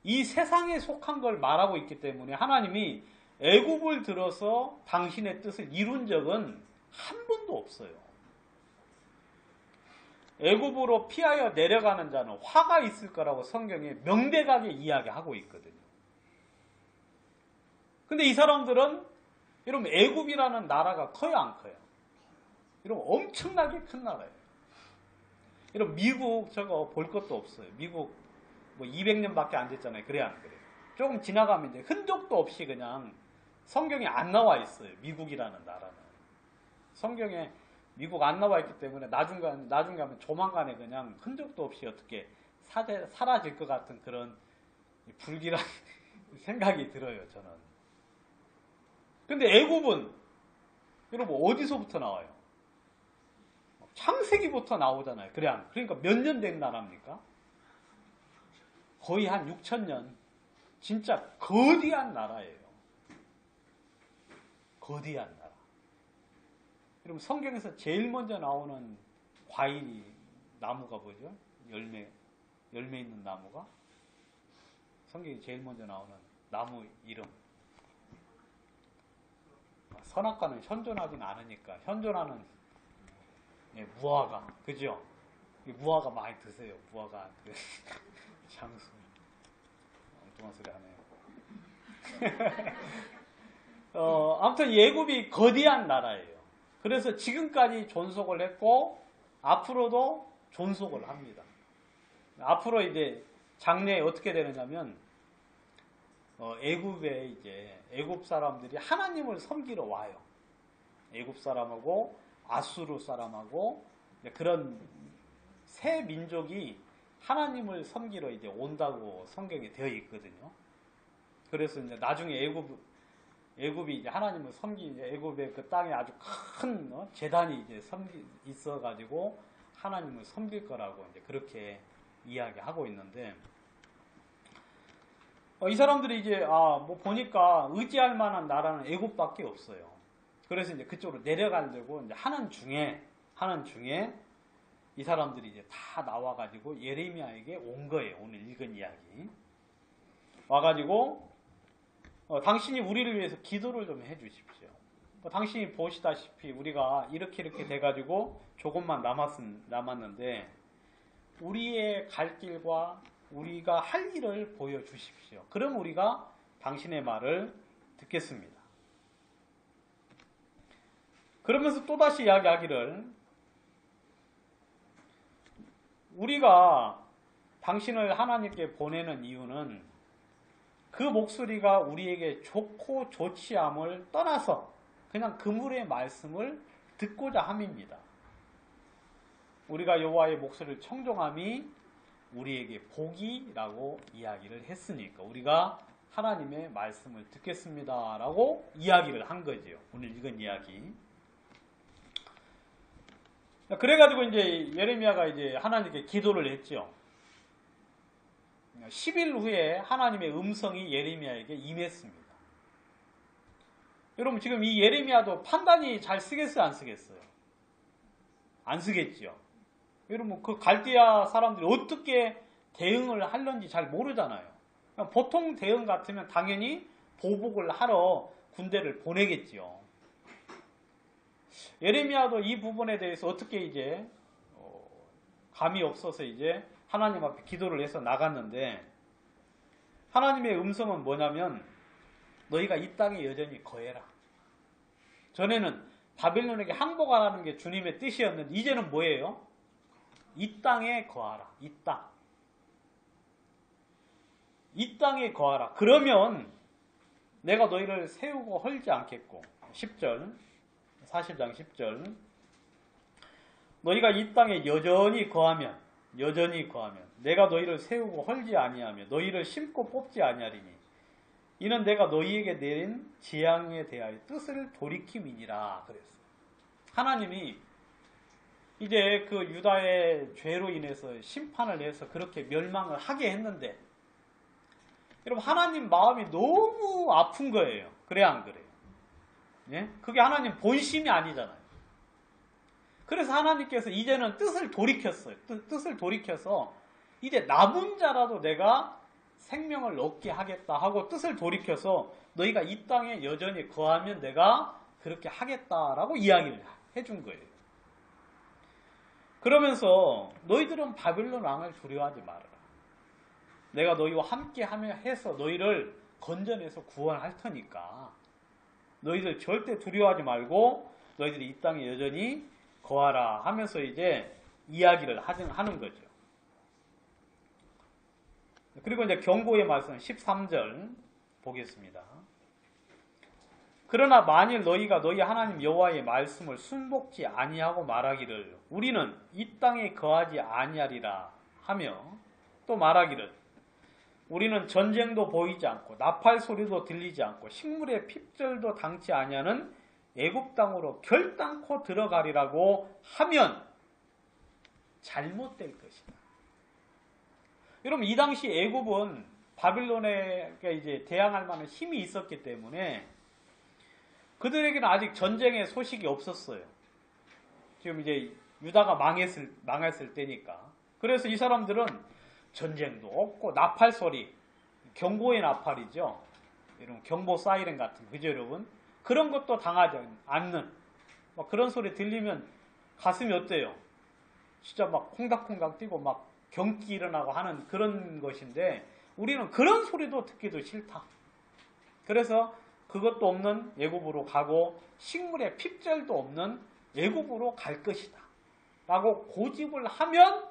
이 세상에 속한 걸 말하고 있기 때문에 하나님이 애굽을 들어서 당신의 뜻을 이룬 적은 한 번도 없어요. 애굽으로 피하여 내려가는 자는 화가 있을 거라고 성경에 명백하게 이야기하고 있거든요. 근데 이 사람들은 여러분 애굽이라는 나라가 커요, 안 커요? 여러분 엄청나게 큰 나라예요. 여러분 미국 저거 볼 것도 없어요. 미국 뭐 200년밖에 안 됐잖아요. 그래 안 그래요? 조금 지나가면 이제 흔적도 없이 그냥 성경에 안 나와 있어요. 미국이라는 나라는. 성경에 미국 안 나와 있기 때문에 나중 가면 조만간에 그냥 흔적도 없이 어떻게 사라질 것 같은 그런 불길한 생각이 들어요, 저는. 근데 애굽은 여러분 어디서부터 나와요? 창세기부터 나오잖아요. 그러니까 몇 년 된 나라입니까? 거의 한 6,000년. 진짜 거대한 나라예요. 거대한 나라. 여러분 성경에서 제일 먼저 나오는 과일이 나무가 뭐죠? 열매 있는 나무가? 성경에 제일 먼저 나오는 나무 이름. 선악과는 현존하진 않으니까. 현존하는 무화과, 그죠? 무화과 많이 드세요. 무화과 장수. 엉뚱한 소리 하네요. 아무튼 애굽이 거대한 나라예요. 그래서 지금까지 존속을 했고 앞으로도 존속을 합니다. 앞으로 이제 장래에 어떻게 되느냐면 애굽에 이제 애굽 사람들이 하나님을 섬기러 와요. 애굽 사람하고 아수르 사람하고 그런 새 민족이 하나님을 섬기러 이제 온다고 성경에 되어 있거든요. 그래서 이제 나중에 애굽이 이제 하나님을 애굽의 그 땅에 아주 큰 제단이 이제 있어가지고 하나님을 섬길 거라고 이제 그렇게 이야기하고 있는데, 이 사람들이 이제 뭐 보니까 의지할 만한 나라는 애굽밖에 없어요. 그래서 이제 그쪽으로 내려가려고 이제 하는 중에 이 사람들이 이제 다 나와가지고 예레미야에게 온 거예요. 오늘 읽은 이야기. 와가지고 당신이 우리를 위해서 기도를 좀 해주십시오. 당신이 보시다시피 우리가 이렇게 돼가지고 조금만 남았는데 우리의 갈 길과 우리가 할 일을 보여주십시오. 그럼 우리가 당신의 말을 듣겠습니다. 그러면서 또다시 이야기하기를, 우리가 당신을 하나님께 보내는 이유는 그 목소리가 우리에게 좋고 좋지 않음을 떠나서 그냥 그물의 말씀을 듣고자 함입니다. 우리가 여호와의 목소리를 청종함이 우리에게 복이라고 이야기를 했으니까 우리가 하나님의 말씀을 듣겠습니다 라고 이야기를 한 거죠. 오늘 읽은 이야기. 그래가지고 이제 예레미야가 이제 하나님께 기도를 했죠. 10일 후에 하나님의 음성이 예레미야에게 임했습니다. 여러분 지금 이 예레미야도 판단이 잘 쓰겠어요, 안 쓰겠어요? 안 쓰겠죠. 여러분 그 갈대아 사람들이 어떻게 대응을 하는지 잘 모르잖아요. 보통 대응 같으면 당연히 보복을 하러 군대를 보내겠죠. 예레미야도 이 부분에 대해서 어떻게 이제 감이 없어서 이제 하나님 앞에 기도를 해서 나갔는데, 하나님의 음성은 뭐냐면 너희가 이 땅에 여전히 거해라. 전에는 바벨론에게 항복하라는 게 주님의 뜻이었는데 이제는 뭐예요? 이 땅에 거하라. 이 땅에 거하라. 그러면 내가 너희를 세우고 헐지 않겠고. 10절 40장 10절 너희가 이 땅에 여전히 거하면 내가 너희를 세우고 헐지 아니하며 너희를 심고 뽑지 아니하리니 이는 내가 너희에게 내린 재앙에 대하여 뜻을 돌이킴이니라 그랬어요. 하나님이 이제 그 유다의 죄로 인해서 심판을 해서 그렇게 멸망을 하게 했는데, 여러분 하나님 마음이 너무 아픈 거예요. 그래 안 그래요? 예? 그게 하나님 본심이 아니잖아요. 그래서 하나님께서 이제는 뜻을 돌이켰어요. 뜻을 돌이켜서 이제 남은 자라도 내가 생명을 얻게 하겠다 하고 뜻을 돌이켜서 너희가 이 땅에 여전히 거하면 내가 그렇게 하겠다라고 이야기를 해준 거예요. 그러면서 너희들은 바빌론 왕을 두려워하지 말아라. 내가 너희와 함께 해서 너희를 건져내서 구원할 테니까 너희들 절대 두려워하지 말고 너희들이 이 땅에 여전히 거하라 하면서 이제 이야기를 하는 거죠. 그리고 이제 경고의 말씀 13절 보겠습니다. 그러나 만일 너희가 너희 하나님 여호와의 말씀을 순복지 아니하고 말하기를 우리는 이 땅에 거하지 아니하리라 하며 또 말하기를 우리는 전쟁도 보이지 않고 나팔 소리도 들리지 않고 식물의 핍절도 당치 아니하는 애굽 땅으로 결단코 들어가리라고 하면 잘못될 것이다. 여러분 이 당시 애굽은 바빌론에 이제 대항할 만한 힘이 있었기 때문에 그들에게는 아직 전쟁의 소식이 없었어요. 지금 이제 유다가 망했을 때니까. 그래서 이 사람들은 전쟁도 없고 나팔 소리, 경고의 나팔이죠. 여러분 경보 사이렌 같은 거, 그죠 여러분? 그런 것도 당하지 않는 막 그런 소리 들리면 가슴이 어때요? 진짜 막 콩닥콩닥 뛰고 막 경기 일어나고 하는 그런 것인데 우리는 그런 소리도 듣기도 싫다. 그래서 그것도 없는 애굽으로 가고 식물의 핍절도 없는 애굽으로 갈 것이다 라고 고집을 하면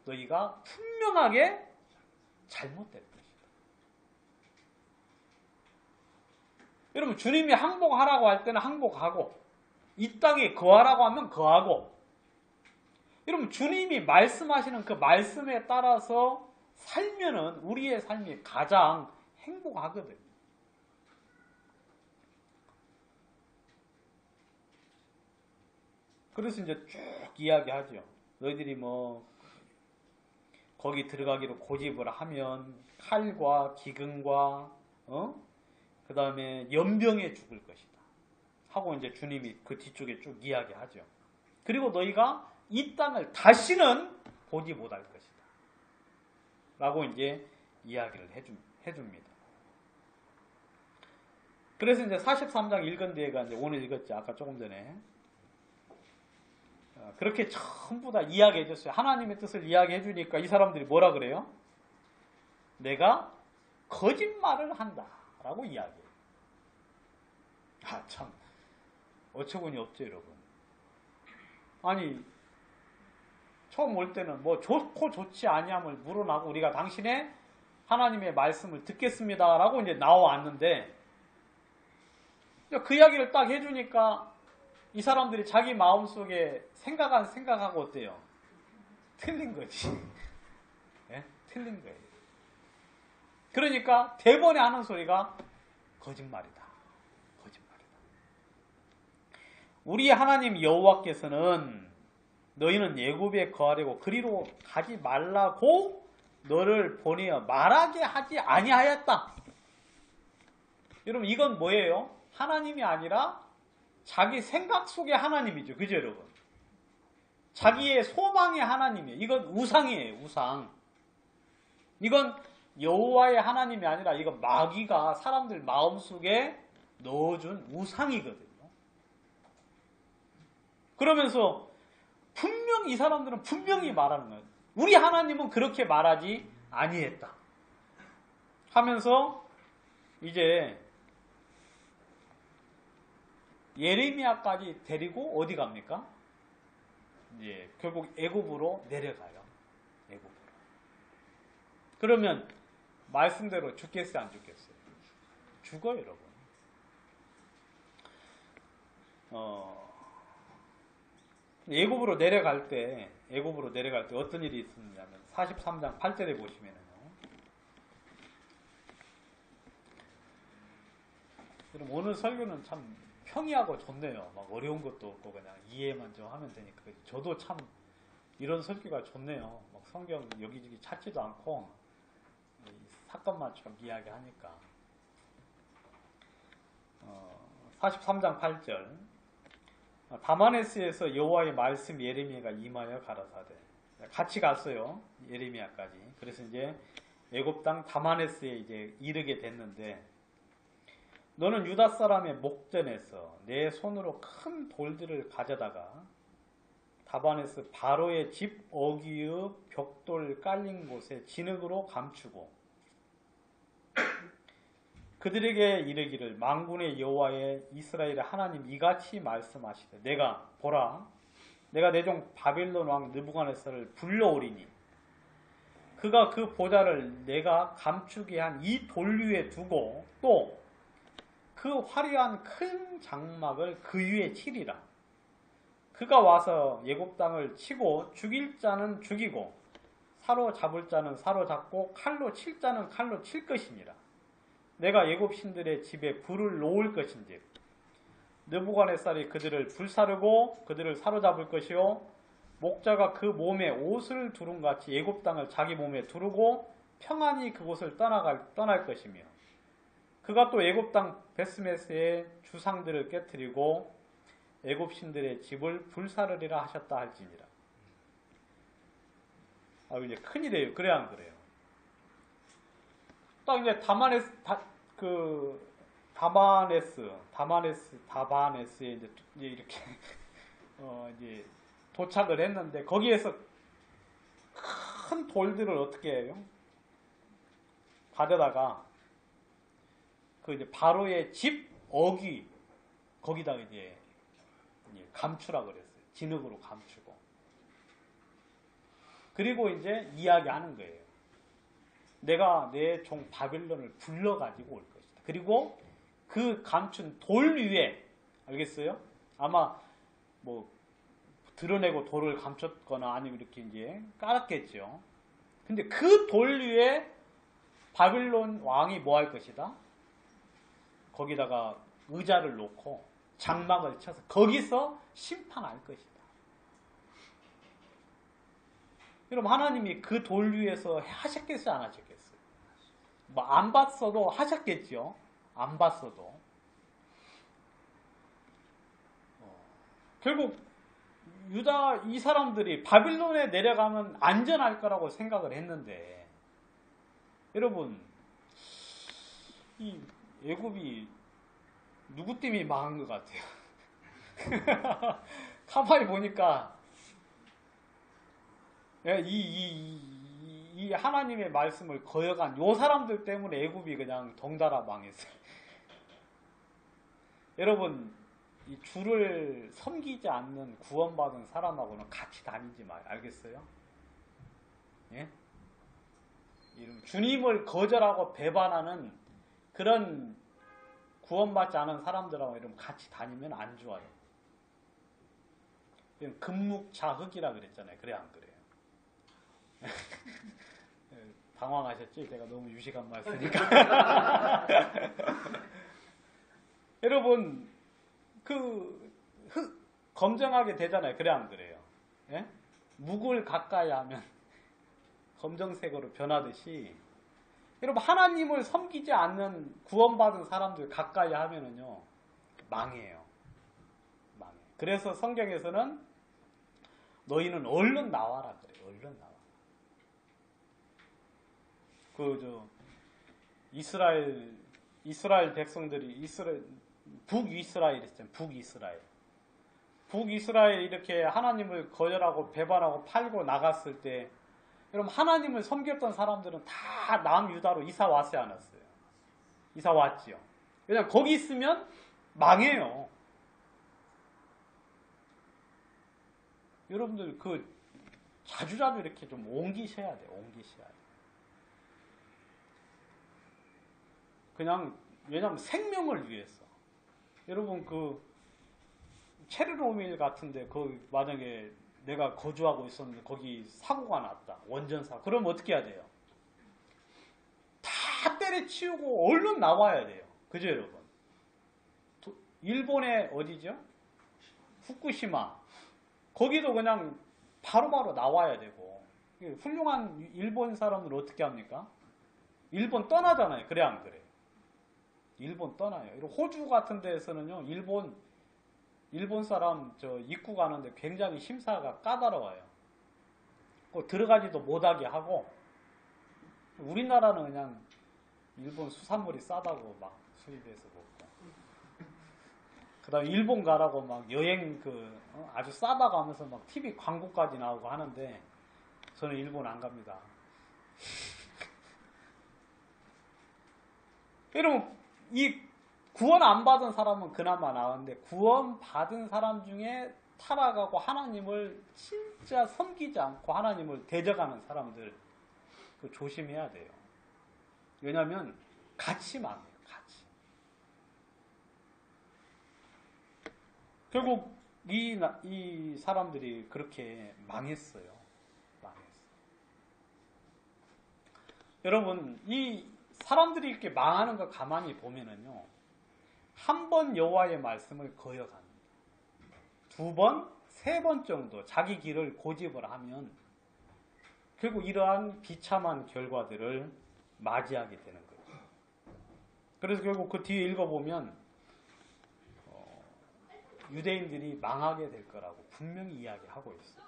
너희가 분명하게 잘못될 것이다. 여러분 주님이 항복하라고 할 때는 항복하고 이 땅에 거하라고 하면 거하고 여러분 주님이 말씀하시는 그 말씀에 따라서 살면은 우리의 삶이 가장 행복하거든요. 그래서 이제 쭉 이야기하죠. 너희들이 뭐 거기 들어가기로 고집을 하면 칼과 기근과 그 다음에 연병에 죽을 것이다 하고 이제 주님이 그 뒤쪽에 쭉 이야기하죠. 그리고 너희가 이 땅을 다시는 보지 못할 것이다 라고 이제 이야기를 해줍니다. 그래서 이제 43장 읽은 데가 이제 오늘 읽었죠. 아까 조금 전에. 그렇게 전부 다 이야기해 줬어요. 하나님의 뜻을 이야기해 주니까 이 사람들이 뭐라 그래요? 내가 거짓말을 한다 라고 이야기해요. 참 어처구니 없죠 여러분. 아니 처음 올 때는 뭐 좋고 좋지 아니함을 물어나고 우리가 당신의 하나님의 말씀을 듣겠습니다 라고 이제 나와왔는데 그 이야기를 딱 해주니까 이 사람들이 자기 마음속에 생각하고 어때요? 틀린 거지. 네? 틀린 거예요. 그러니까 대번에 하는 소리가 거짓말이다. 거짓말이다. 우리 하나님 여호와께서는 너희는 애굽에 거하려고 그리로 가지 말라고 너를 보내어 말하게 하지 아니하였다. 여러분 이건 뭐예요? 하나님이 아니라 자기 생각 속의 하나님이죠. 그죠 여러분? 자기의 소망의 하나님이에요. 이건 우상이에요. 우상. 이건 여호와의 하나님이 아니라 이건 마귀가 사람들 마음속에 넣어준 우상이거든요. 그러면서 분명히 이 사람들은 분명히 말하는 거예요. 우리 하나님은 그렇게 말하지 아니했다 하면서 이제 예레미야까지 데리고 어디 갑니까? 이제 결국 애굽으로 내려가요. 애굽으로. 그러면 말씀대로 죽겠어요, 안 죽겠어요? 죽어요, 여러분. 애굽으로 내려갈 때 어떤 일이 있었냐면 43장 8절에 보시면요. 여러분 오늘 설교는 참 평이하고 좋네요. 막 어려운 것도 없고 그냥 이해만 좀 하면 되니까. 저도 참 이런 설교가 좋네요. 막 성경 여기저기 찾지도 않고 이 사건만 쭉 이야기하니까. 43장 8절 다마네스에서 여호와의 말씀 예레미야가 임하여 가라사대. 같이 갔어요. 예레미야까지. 그래서 이제 애굽 땅 다마네스에 이제 이르게 됐는데, 너는 유다 사람의 목전에서 내 손으로 큰 돌들을 가져다가 다바네스 바로의 집 어귀의 벽돌 깔린 곳에 진흙으로 감추고 그들에게 이르기를 만군의 여호와의 이스라엘의 하나님 이같이 말씀하시되 내가 보라 내가 내 종 바빌론 왕 느부갓네살을 불러오리니 그가 그 보좌를 내가 감추게 한 이 돌 위에 두고 또 그 화려한 큰 장막을 그 위에 치리라. 그가 와서 애굽 땅을 치고 죽일 자는 죽이고 사로잡을 자는 사로잡고 칼로 칠 자는 칼로 칠 것이니라. 내가 애굽 신들의 집에 불을 놓을 것인지 느부갓네살이 그들을 불사르고 그들을 사로잡을 것이요 목자가 그 몸에 옷을 두른 같이 애굽 땅을 자기 몸에 두르고 평안히 그곳을 떠날 것이며 그가 또 애굽 땅 베스메스의 주상들을 깨뜨리고 애굽 신들의 집을 불사르리라 하셨다 할지니라. 이제 큰일이에요. 그래야 안 그래요? 딱 이제 다바네스에 이제 이렇게 이제 도착을 했는데 거기에서 큰 돌들을 어떻게 해요? 가져다가 그 이제 바로의 집 어귀 거기다가 이제 감추라 그랬어요. 진흙으로 감추고. 그리고 이제 이야기하는 거예요. 내가 내 종 바빌론을 불러가지고 올 것이다. 그리고 그 감춘 돌 위에, 알겠어요? 아마 뭐 드러내고 돌을 감췄거나 아니면 이렇게 이제 깔았겠죠. 근데 그 돌 위에 바빌론 왕이 뭐 할 것이다? 거기다가 의자를 놓고 장막을 쳐서 거기서 심판할 것이다. 여러분, 하나님이 그 돌 위에서 하셨겠어요? 안 하셨겠어요? 뭐 안 봤어도 하셨겠죠? 안 봤어도. 결국 유다 이 사람들이 바빌론에 내려가면 안전할 거라고 생각을 했는데, 여러분, 이 애굽이 누구 때문에 망한 것 같아요? 가만히 보니까 이 하나님의 말씀을 거역한 요 사람들 때문에 애굽이 그냥 덩달아 망했어요. 여러분, 이 주를 섬기지 않는 구원받은 사람하고는 같이 다니지 마요. 알겠어요? 예? 주님을 거절하고 배반하는 그런 구원받지 않은 사람들하고 이러면 같이 다니면 안 좋아요. 금묵자흑이라 그랬잖아요. 그래 안 그래요? 당황하셨지? 제가 너무 유식한 말 쓰니까. 여러분, 검정하게 되잖아요. 그래 안 그래요? 예? 묵을 가까이 하면 검정색으로 변하듯이, 여러분, 하나님을 섬기지 않는 구원받은 사람들 가까이 하면은요, 망해요. 망해요. 그래서 성경에서는 너희는 얼른 나와라 그래요. 얼른 나와. 이스라엘 백성들이 북이스라엘 있잖아요. 북이스라엘 이렇게 하나님을 거절하고 배반하고 팔고 나갔을 때, 여러분, 하나님을 섬겼던 사람들은 다 남유다로 이사 왔어요, 안 왔어요? 이사 왔지요. 왜냐면 거기 있으면 망해요. 여러분들 자주자주 이렇게 좀 옮기셔야 돼요. 옮기셔야 돼요. 그냥 왜냐면 생명을 위해서. 여러분, 체르노빌 같은데 만약에 내가 거주하고 있었는데 거기 사고가 났다. 원전사고. 그럼 어떻게 해야 돼요? 다 때려치우고 얼른 나와야 돼요. 그죠, 여러분? 일본의 어디죠? 후쿠시마. 거기도 그냥 바로바로 나와야 되고, 훌륭한 일본 사람들은 어떻게 합니까? 일본 떠나잖아요. 그래 안 그래? 일본 떠나요. 호주 같은 데에서는요, 일본 사람 입국 가는데 굉장히 심사가 까다로워요. 들어가지도 못하게 하고, 우리나라는 그냥 일본 수산물이 싸다고 막 수입해서 먹고, 그 다음에 일본 가라고 막 여행 아주 싸다고 하면서 막 TV 광고까지 나오고 하는데, 저는 일본 안 갑니다. 여러분, 이 구원 안 받은 사람은 그나마 나은데, 구원 받은 사람 중에 타락하고 하나님을 진짜 섬기지 않고 하나님을 대적하는 사람들, 조심해야 돼요. 왜냐하면 같이 망해요. 같이. 결국 이 사람들이 그렇게 망했어요. 여러분, 이 사람들이 이렇게 망하는 거 가만히 보면은요, 한 번 여호와의 말씀을 거역합니다. 두 번, 세 번 정도 자기 길을 고집을 하면 결국 이러한 비참한 결과들을 맞이하게 되는 거예요. 그래서 결국 그 뒤에 읽어보면 유대인들이 망하게 될 거라고 분명히 이야기하고 있어요.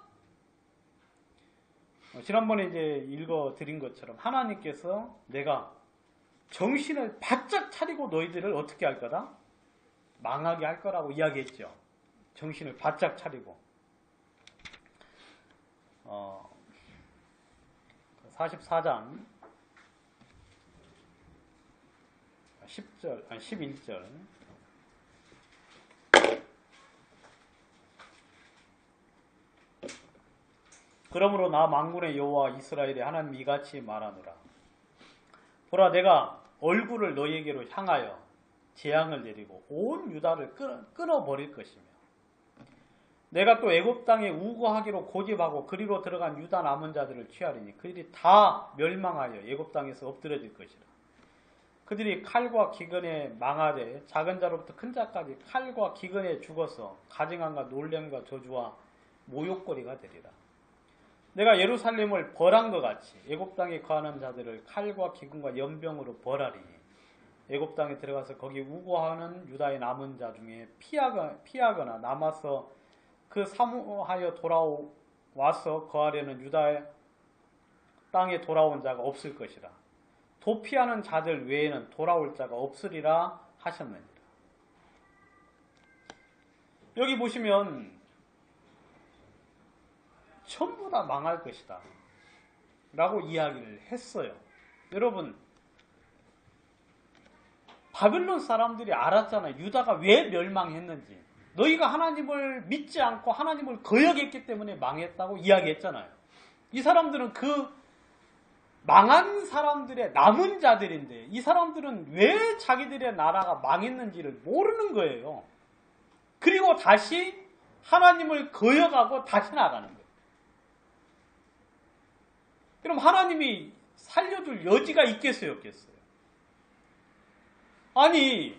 지난번에 이제 읽어드린 것처럼 하나님께서 내가 정신을 바짝 차리고 너희들을 어떻게 할 거다? 망하게 할 거라고 이야기했죠. 정신을 바짝 차리고. 44장 10절, 아니 11절. 그러므로 나 만군의 여호와 이스라엘의 하나님 이같이 말하노라. 보라, 내가 얼굴을 너희에게로 향하여 재앙을 내리고 온 유다를 끊어버릴 것이며, 내가 또 애굽 땅에 우거하기로 고집하고 그리로 들어간 유다 남은 자들을 취하리니 그들이 다 멸망하여 애굽 땅에서 엎드려질 것이라. 그들이 칼과 기근에 망하되 작은 자로부터 큰 자까지 칼과 기근에 죽어서 가증함과 놀램과 저주와 모욕거리가 되리라. 내가 예루살렘을 벌한 것 같이 애굽 땅에 거하는 자들을 칼과 기근과 연병으로 벌하리니 애굽 땅에 들어가서 거기 우고하는 유다의 남은 자 중에 피하거나 남아서 그 사모하여 돌아와서 거하려는 유다의 땅에 돌아온 자가 없을 것이라. 도피하는 자들 외에는 돌아올 자가 없으리라 하셨느니라. 여기 보시면 전부 다 망할 것이다 라고 이야기를 했어요. 여러분, 바빌론 사람들이 알았잖아요. 유다가 왜 멸망했는지. 너희가 하나님을 믿지 않고 하나님을 거역했기 때문에 망했다고 이야기했잖아요. 이 사람들은 그 망한 사람들의 남은 자들인데, 이 사람들은 왜 자기들의 나라가 망했는지를 모르는 거예요. 그리고 다시 하나님을 거역하고 다시 나가는 거예요. 그럼 하나님이 살려줄 여지가 있겠어요, 없겠어요? 아니,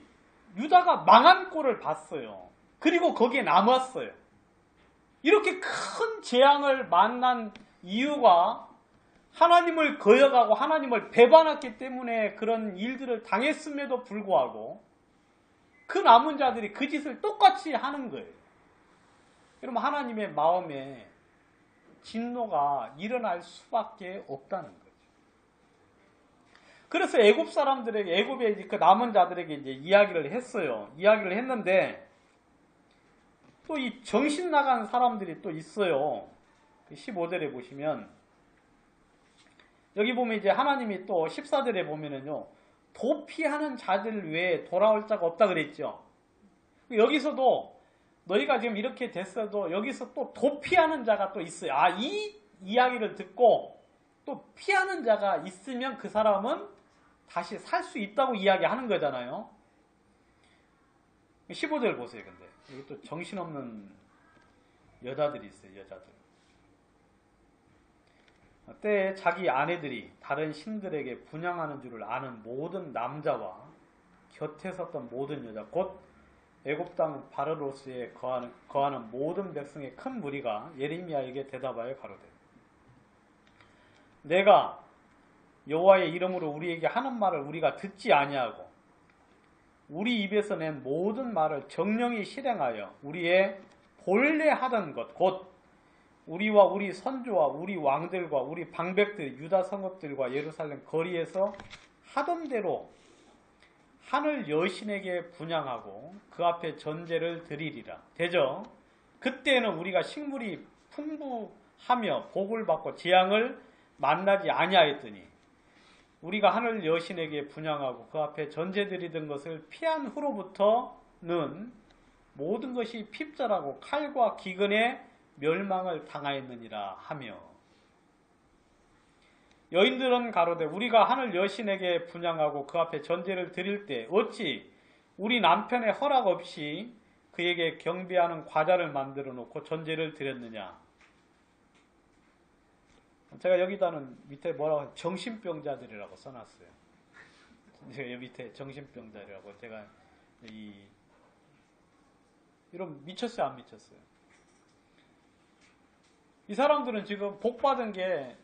유다가 망한 꼴을 봤어요. 그리고 거기에 남았어요. 이렇게 큰 재앙을 만난 이유가 하나님을 거역하고 하나님을 배반했기 때문에 그런 일들을 당했음에도 불구하고 그 남은 자들이 그 짓을 똑같이 하는 거예요. 그러면 하나님의 마음에 진노가 일어날 수밖에 없다는 거죠. 그래서 애굽 사람들에게, 애굽의 그 남은 자들에게 이제 이야기를 했어요. 이야기를 했는데 또 이 정신 나간 사람들이 또 있어요. 15절에 보시면, 여기 보면 이제 하나님이 또 14절에 보면은요, 도피하는 자들 외에 돌아올 자가 없다 그랬죠. 여기서도 너희가 지금 이렇게 됐어도 여기서 또 도피하는 자가 또 있어요. 아, 이 이야기를 듣고 또 피하는 자가 있으면 그 사람은 다시 살 수 있다고 이야기하는 거잖아요. 15절 보세요. 근데 여기 또 정신없는 여자들이 있어요. 여자들. 때에 자기 아내들이 다른 신들에게 분향하는 줄을 아는 모든 남자와 곁에 섰던 모든 여자, 곧 애굽 땅 바르로스에 거하는 모든 백성의 큰 무리가 예레미야에게 대답하여 가로되 내가 여호와의 이름으로 우리에게 하는 말을 우리가 듣지 아니하고 우리 입에서 낸 모든 말을 정령히 실행하여 우리의 본래 하던 것 곧 우리와 우리 선조와 우리 왕들과 우리 방백들 유다 성읍들과 예루살렘 거리에서 하던 대로 하늘 여신에게 분향하고 그 앞에 전제를 드리리라. 되죠? 그때는 우리가 식물이 풍부하며 복을 받고 재앙을 만나지 아니하였더니 우리가 하늘 여신에게 분향하고 그 앞에 전제 드리던 것을 피한 후로부터는 모든 것이 핍절하고 칼과 기근에 멸망을 당하였느니라 하며 여인들은 가로되 우리가 하늘 여신에게 분향하고 그 앞에 전제를 드릴 때 어찌 우리 남편의 허락 없이 그에게 경배하는 과자를 만들어 놓고 전제를 드렸느냐. 제가 여기다는 밑에 뭐라고 정신병자들이라고 써놨어요. 여기 밑에 정신병자들이라고 제가 이런 미쳤어요 안 미쳤어요? 이 사람들은 지금 복받은 게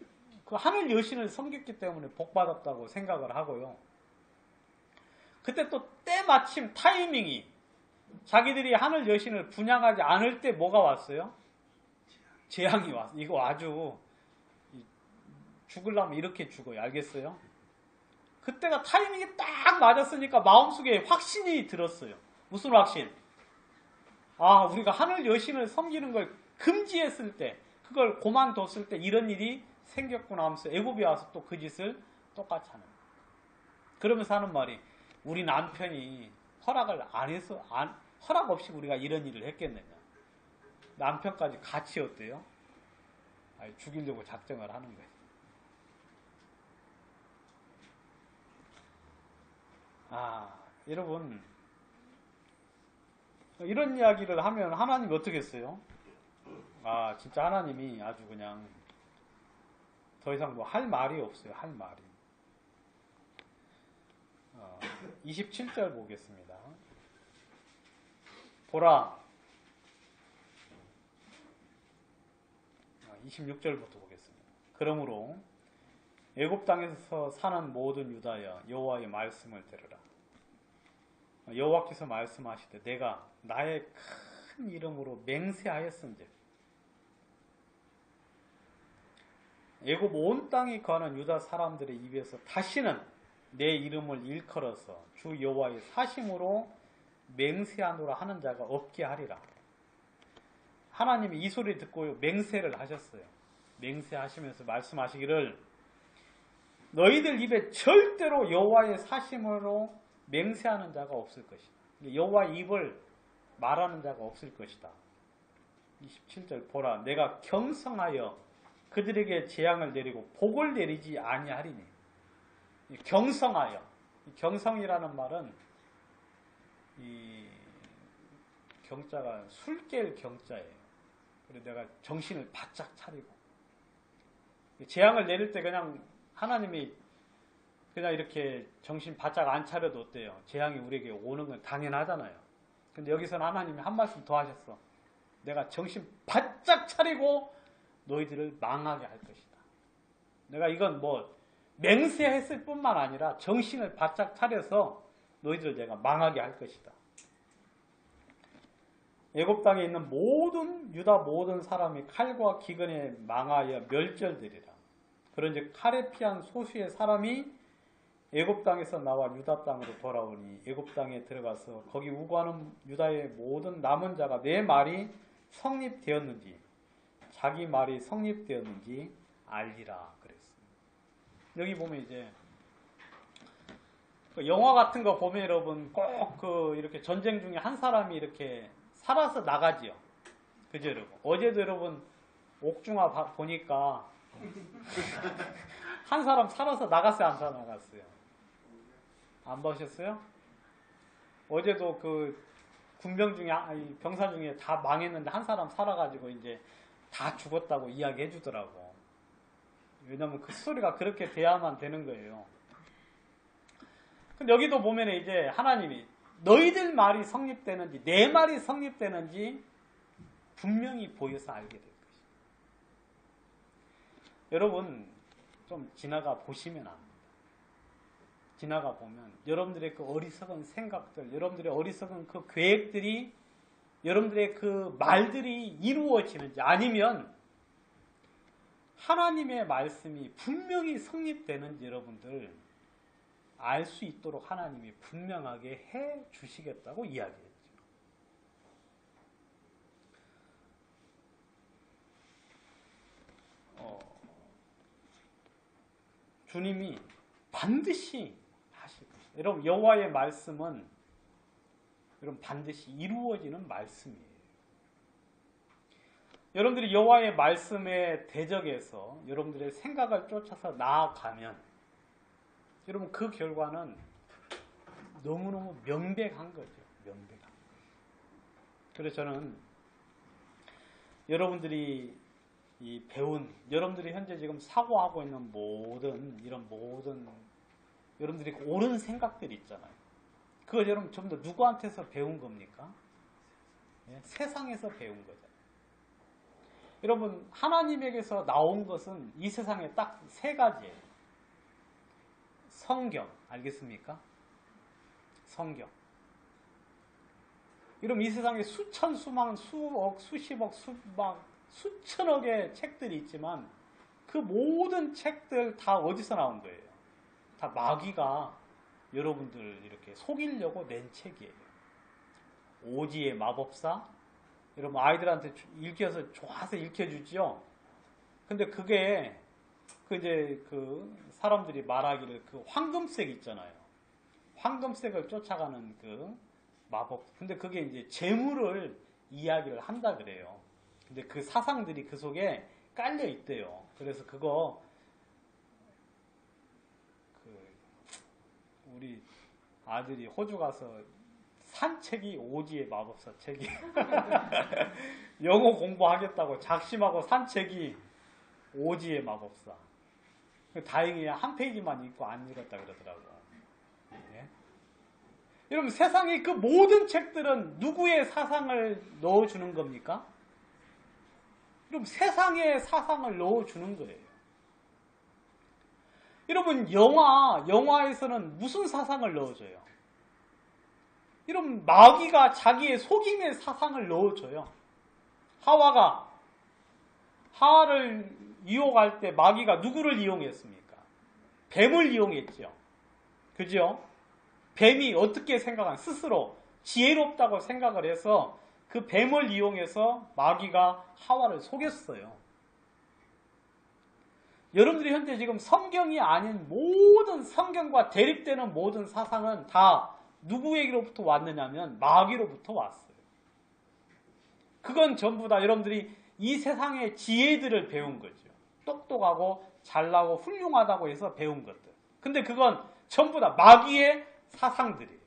그 하늘 여신을 섬겼기 때문에 복받았다고 생각을 하고요. 그때 또 때마침 타이밍이 자기들이 하늘 여신을 분양하지 않을 때 뭐가 왔어요? 재앙이 왔어요. 이거 아주 죽으려면 이렇게 죽어요. 알겠어요? 그때가 타이밍이 딱 맞았으니까 마음속에 확신이 들었어요. 무슨 확신? 아, 우리가 하늘 여신을 섬기는 걸 금지했을 때, 그걸 고만뒀을 때 이런 일이 생겼구나 하면서 애굽에 와서 또 그 짓을 똑같이 하는 거예요. 그러면서 하는 말이 우리 남편이 허락을 안 해서 허락 없이 우리가 이런 일을 했겠느냐. 남편까지 같이 어때요? 죽이려고 작정을 하는 거예요. 여러분 이런 이야기를 하면 하나님이 어떻게 했어요? 진짜 하나님이 아주 그냥 더 이상 뭐 할 말이 없어요. 할 말이. 27절 보겠습니다. 보라. 26절부터 보겠습니다. 그러므로 애굽 땅에서 사는 모든 유다여 여호와의 말씀을 들으라. 여호와께서 말씀하시되 내가 나의 큰 이름으로 맹세하였은즉 애굽 온 땅에 거하는 유다 사람들의 입에서 다시는 내 이름을 일컬어서 주 여호와의 사심으로 맹세하노라 하는 자가 없게 하리라. 하나님이 이 소리 듣고 맹세를 하셨어요. 맹세하시면서 말씀하시기를 너희들 입에 절대로 여호와의 사심으로 맹세하는 자가 없을 것이다. 여호와의 입을 말하는 자가 없을 것이다. 27절 보라 내가 경성하여 그들에게 재앙을 내리고 복을 내리지 아니하리니. 경성하여. 경성이라는 말은 이 경자가 술 깰 경자예요. 그래서 내가 정신을 바짝 차리고 재앙을 내릴 때 그냥 하나님이 그냥 이렇게 정신 바짝 안 차려도 어때요? 재앙이 우리에게 오는 건 당연하잖아요. 근데 여기서는 하나님이 한 말씀 더 하셨어. 내가 정신 바짝 차리고 너희들을 망하게 할 것이다. 내가 이건 뭐 맹세했을 뿐만 아니라 정신을 바짝 차려서 너희들을 내가 망하게 할 것이다. 애굽 땅에 있는 모든 유다 모든 사람이 칼과 기근에 망하여 멸절되리라. 그런즉 칼에 피한 소수의 사람이 애굽 땅에서 나와 유다 땅으로 돌아오니 애굽 땅에 들어가서 거기 우거하는 유다의 모든 남은 자가 내 말이 성립되었는지 자기 말이 성립되었는지 알리라 그랬습니다. 여기 보면 이제 영화 같은 거 보면 여러분 꼭 이렇게 전쟁 중에 한 사람이 이렇게 살아서 나가지요. 그죠 여러분? 어제도 여러분 옥중화 보니까 한 사람 살아서 나갔어요? 안 살아나갔어요? 안 보셨어요? 어제도 그 군병 중에 병사 중에 다 망했는데 한 사람 살아가지고 이제 다 죽었다고 이야기해 주더라고. 왜냐면 그 스토리가 그렇게 돼야만 되는 거예요. 근데 여기도 보면 이제 하나님이 너희들 말이 성립되는지 내 말이 성립되는지 분명히 보여서 알게 될 것입니다. 여러분 좀 지나가 보시면 압니다. 지나가 보면 여러분들의 그 어리석은 생각들, 여러분들의 어리석은 그 계획들이, 여러분들의 그 말들이 이루어지는지, 아니면 하나님의 말씀이 분명히 성립되는지 여러분들 알 수 있도록 하나님이 분명하게 해 주시겠다고 이야기했죠. 주님이 반드시 하실 것입니다. 여러분 여호와의 말씀은 여러분 반드시 이루어지는 말씀이에요. 여러분들이 여호와의 말씀에 대적해서 여러분들의 생각을 쫓아서 나아가면 여러분 그 결과는 너무너무 명백한 거죠. 명백한. 그래서 저는 여러분들이 여러분들이 현재 지금 사고하고 있는 모든 여러분들이 옳은 생각들이 있잖아요. 그걸 여러분 전부 다 누구한테서 배운 겁니까? 세상에서 배운 거잖아요. 여러분 하나님에게서 나온 것은 이 세상에 딱 세 가지예요. 성경, 알겠습니까? 성경. 여러분 이 세상에 수천, 수만, 수억, 수십억, 수천억의 책들이 있지만 그 모든 책들 다 어디서 나온 거예요? 다 마귀가 여러분들 이렇게 속이려고 낸 책이에요. 오지의 마법사. 여러분 아이들한테 읽혀서 좋아서 읽혀주죠. 근데 그게 그 사람들이 말하기를 그 황금색 있잖아요. 황금색을 쫓아가는 그 마법. 근데 그게 이제 재물을 이야기를 한다 그래요. 근데 그 사상들이 그 속에 깔려 있대요. 그래서 그거 우리 아들이 호주 가서 산 책이 오지의 마법사 책이 영어 공부하겠다고 작심하고 산 책이 오지의 마법사. 다행히 한 페이지만 읽고 안 읽었다 그러더라고요. 네? 여러분 세상의 그 모든 책들은 누구의 사상을 넣어주는 겁니까? 여러분 세상의 사상을 넣어주는 거예요. 여러분 영화에서는 무슨 사상을 넣어줘요? 여러분 마귀가 자기의 속임의 사상을 넣어줘요. 하와를 유혹할 때 마귀가 누구를 이용했습니까? 뱀을 이용했죠. 그죠? 뱀이 어떻게 스스로 지혜롭다고 생각을 해서 그 뱀을 이용해서 마귀가 하와를 속였어요. 여러분들이 현재 지금 성경이 아닌 모든 성경과 대립되는 모든 사상은 다 누구에게로부터 왔느냐면 마귀로부터 왔어요. 그건 전부 다 여러분들이 이 세상의 지혜들을 배운 거죠. 똑똑하고 잘나고 훌륭하다고 해서 배운 것들. 근데 그건 전부 다 마귀의 사상들이에요.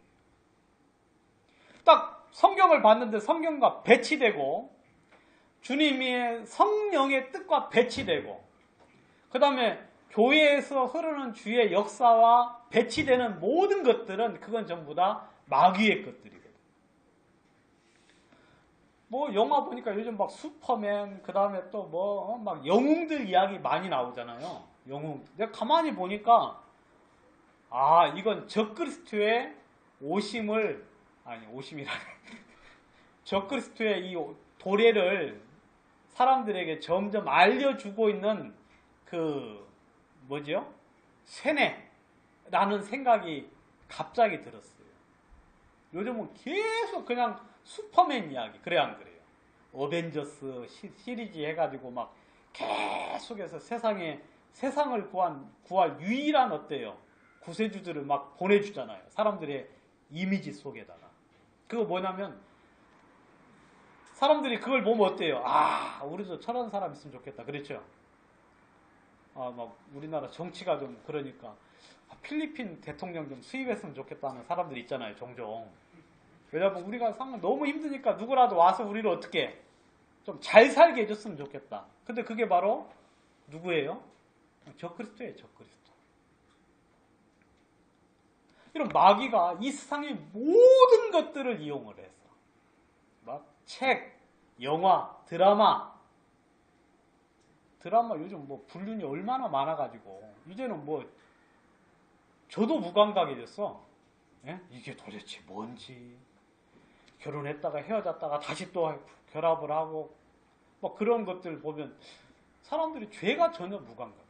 딱 성경을 봤는데 성경과 배치되고 주님의 성령의 뜻과 배치되고 그 다음에 교회에서 흐르는 주의 역사와 배치되는 모든 것들은 그건 전부 다 마귀의 것들이거든요. 뭐 영화 보니까 요즘 막 슈퍼맨 그 다음에 또 막 영웅들 이야기 많이 나오잖아요. 영웅. 내가 가만히 보니까 이건 적그리스도의 적그리스도의 이 도래를 사람들에게 점점 알려주고 있는 세뇌라는 생각이 갑자기 들었어요. 요즘은 계속 그냥 슈퍼맨 이야기, 그래 안 그래요? 어벤져스 시리즈 해가지고 막 계속해서 세상을 구할 유일한 구세주들을 막 보내주잖아요. 사람들의 이미지 속에다가. 그거 뭐냐면 사람들이 그걸 보면 어때요? 우리도 저런 사람 있으면 좋겠다. 그렇죠? 막 우리나라 정치가 좀 그러니까 필리핀 대통령 좀 수입했으면 좋겠다는 사람들이 있잖아요. 종종. 왜냐면 우리가 너무 힘드니까 누구라도 와서 우리를 어떻게 좀 잘 살게 해줬으면 좋겠다. 근데 그게 바로 누구예요? 적그리스도예요. 적그리스도. 이런 마귀가 이 세상의 모든 것들을 이용을 해서 막 책, 영화, 드라마 요즘 뭐 불륜이 얼마나 많아가지고 이제는 뭐 저도 무감각이 됐어. 예? 이게 도대체 뭔지, 결혼했다가 헤어졌다가 다시 또 결합을 하고 뭐 그런 것들 보면 사람들이 죄가 전혀 무감각이에요.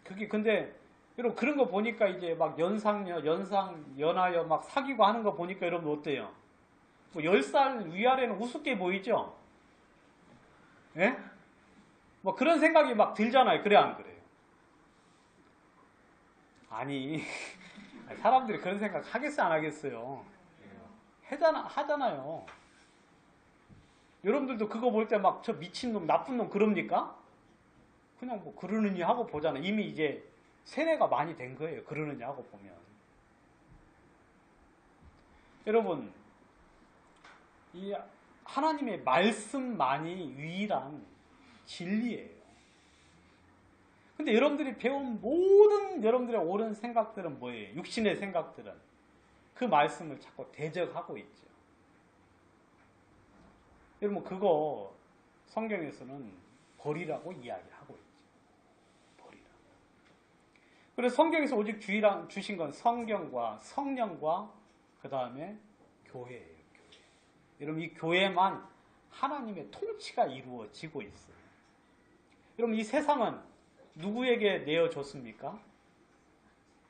그게 근데 여러분 그런 거 보니까 이제 막 연하여 막 사귀고 하는 거 보니까 여러분 어때요? 뭐 10살 위아래는 우습게 보이죠? 예? 뭐 그런 생각이 막 들잖아요. 그래 안 그래요? 아니 사람들이 그런 생각 하겠어요 안 하겠어요? 하잖아요. 여러분들도 그거 볼 때 막 저 미친놈 나쁜 놈 그럽니까? 그냥 뭐 그러느니 하고 보잖아요. 이미 이제 세뇌가 많이 된 거예요. 그러느니 하고 보면. 여러분 이 하나님의 말씀만이 유일한 진리예요. 근데 여러분들이 배운 모든 여러분들의 옳은 생각들은 뭐예요? 육신의 생각들은 그 말씀을 자꾸 대적하고 있죠. 여러분 그거 성경에서는 버리라고 이야기하고 있죠. 버리라. 그래서 성경에서 오직 주신 건 성경과 성령과 그 다음에 교회예요. 교회. 여러분 이 교회만 하나님의 통치가 이루어지고 있어요. 여러분 이 세상은 누구에게 내어줬습니까?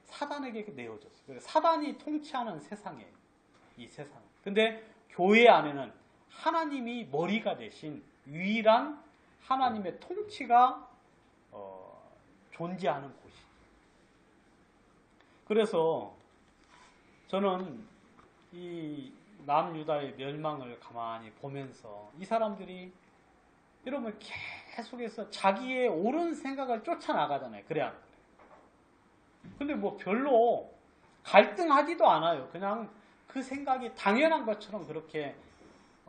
사단에게 내어줬어요. 그래서 사단이 통치하는 세상이에요. 이 세상. 근데 교회 안에는 하나님이 머리가 되신 유일한 하나님의 통치가 존재하는 곳이에요. 그래서 저는 이 남유다의 멸망을 가만히 보면서 이 사람들이 여러분 계속해서 자기의 옳은 생각을 쫓아나가잖아요. 그래 안 그래요? 근데 뭐 별로 갈등하지도 않아요. 그냥 그 생각이 당연한 것처럼 그렇게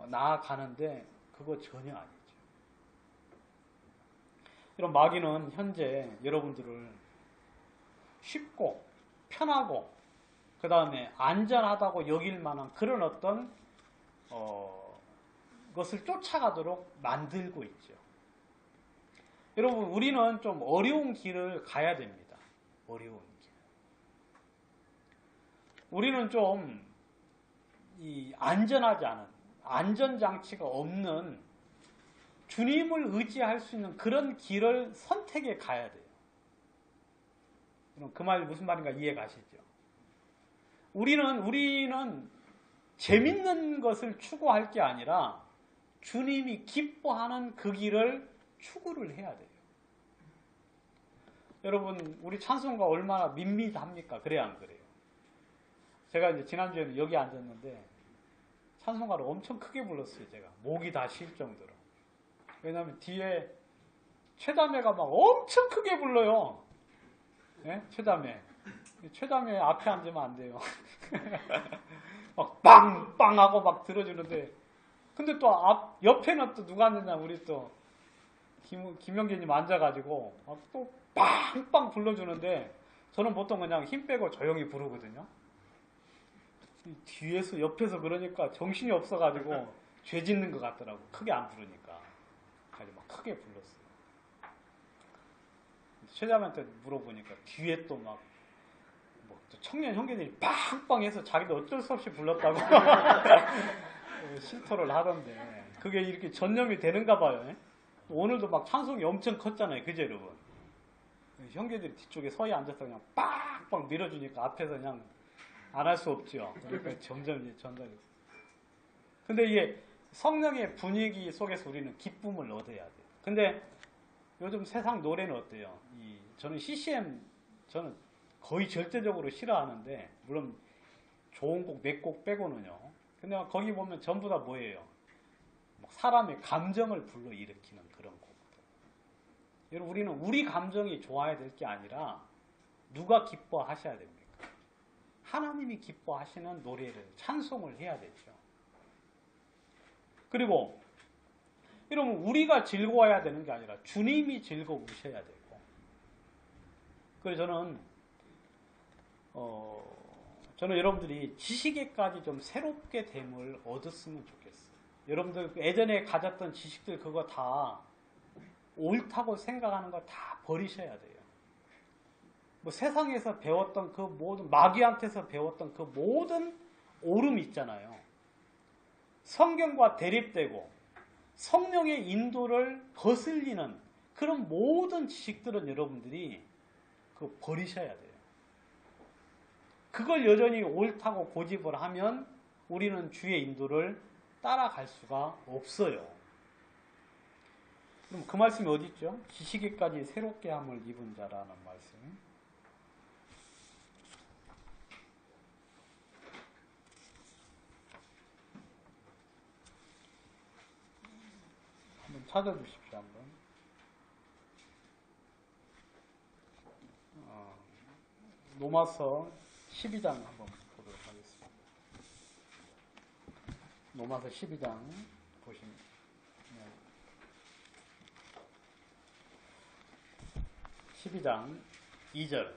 나아가는데 그거 전혀 아니죠. 이런 마귀는 현재 여러분들을 쉽고 편하고 그 다음에 안전하다고 여길 만한 그런 어떤 것을 쫓아가도록 만들고 있죠. 여러분 우리는 좀 어려운 길을 가야 됩니다. 어려운 길. 우리는 좀 이 안전하지 않은 안전장치가 없는 주님을 의지할 수 있는 그런 길을 선택해 가야 돼요. 그 말 무슨 말인가 이해 가시죠? 우리는 재밌는 것을 추구할 게 아니라 주님이 기뻐하는 그 길을 추구를 해야 돼요. 여러분 우리 찬송가 얼마나 밋밋합니까? 그래 안 그래요? 제가 이제 지난주에는 여기 앉았는데 찬송가를 엄청 크게 불렀어요. 제가 목이 다 쉴 정도로. 왜냐하면 뒤에 최다매가 막 엄청 크게 불러요. 네? 최다매 앞에 앉으면 안 돼요. 막 빵빵 하고 막 들어주는데 근데 또 옆에는 또 누가 앉느냐 우리 또 김영기님 앉아가지고 또 빵빵 불러주는데 저는 보통 그냥 힘 빼고 조용히 부르거든요. 뒤에서 옆에서 그러니까 정신이 없어가지고 죄 짓는 것 같더라고. 크게 안 부르니까. 그래서 막 크게 불렀어요. 최자매한테 물어보니까 뒤에 또 막 또 청년 형제들이 빵빵해서 자기도 어쩔 수 없이 불렀다고 실토를 하던데 그게 이렇게 전염이 되는가 봐요. 오늘도 막 찬송이 엄청 컸잖아요. 그죠 여러분? 형제들이 뒤쪽에 서히 앉아서 그냥 빵빵 밀어주니까 앞에서 그냥 안 할 수 없죠. 그러니까 점점 이제 전달이. 근데 이게 성령의 분위기 속에서 우리는 기쁨을 얻어야 돼요. 근데 요즘 세상 노래는 어때요? 저는 CCM 저는 거의 절대적으로 싫어하는데 물론 좋은 곡 몇 곡 빼고는요. 근데 거기 보면 전부 다 뭐예요? 사람의 감정을 불러일으키는 그런 곡들. 여러분 우리는 우리 감정이 좋아야 될 게 아니라 누가 기뻐하셔야 됩니까? 하나님이 기뻐하시는 노래를 찬송을 해야 되죠. 그리고 여러분 우리가 즐거워야 되는 게 아니라 주님이 즐거우셔야 되고 그래서 저는 저는 여러분들이 지식에까지 좀 새롭게 됨을 얻었으면 좋겠어요. 여러분들 예전에 가졌던 지식들 그거 다 옳다고 생각하는 거 다 버리셔야 돼요. 뭐 세상에서 배웠던 그 모든, 마귀한테서 배웠던 그 모든 오름 있잖아요. 성경과 대립되고 성령의 인도를 거슬리는 그런 모든 지식들은 여러분들이 그거 버리셔야 돼요. 그걸 여전히 옳다고 고집을 하면 우리는 주의 인도를 따라갈 수가 없어요. 그럼 그 말씀이 어디 있죠? 지식에까지 새롭게 함을 입은 자라는 말씀. 한번 찾아주십시오. 한번. 로마서 12장 한번 보도록 하겠습니다. 로마서 12장 보시면 12장 2절.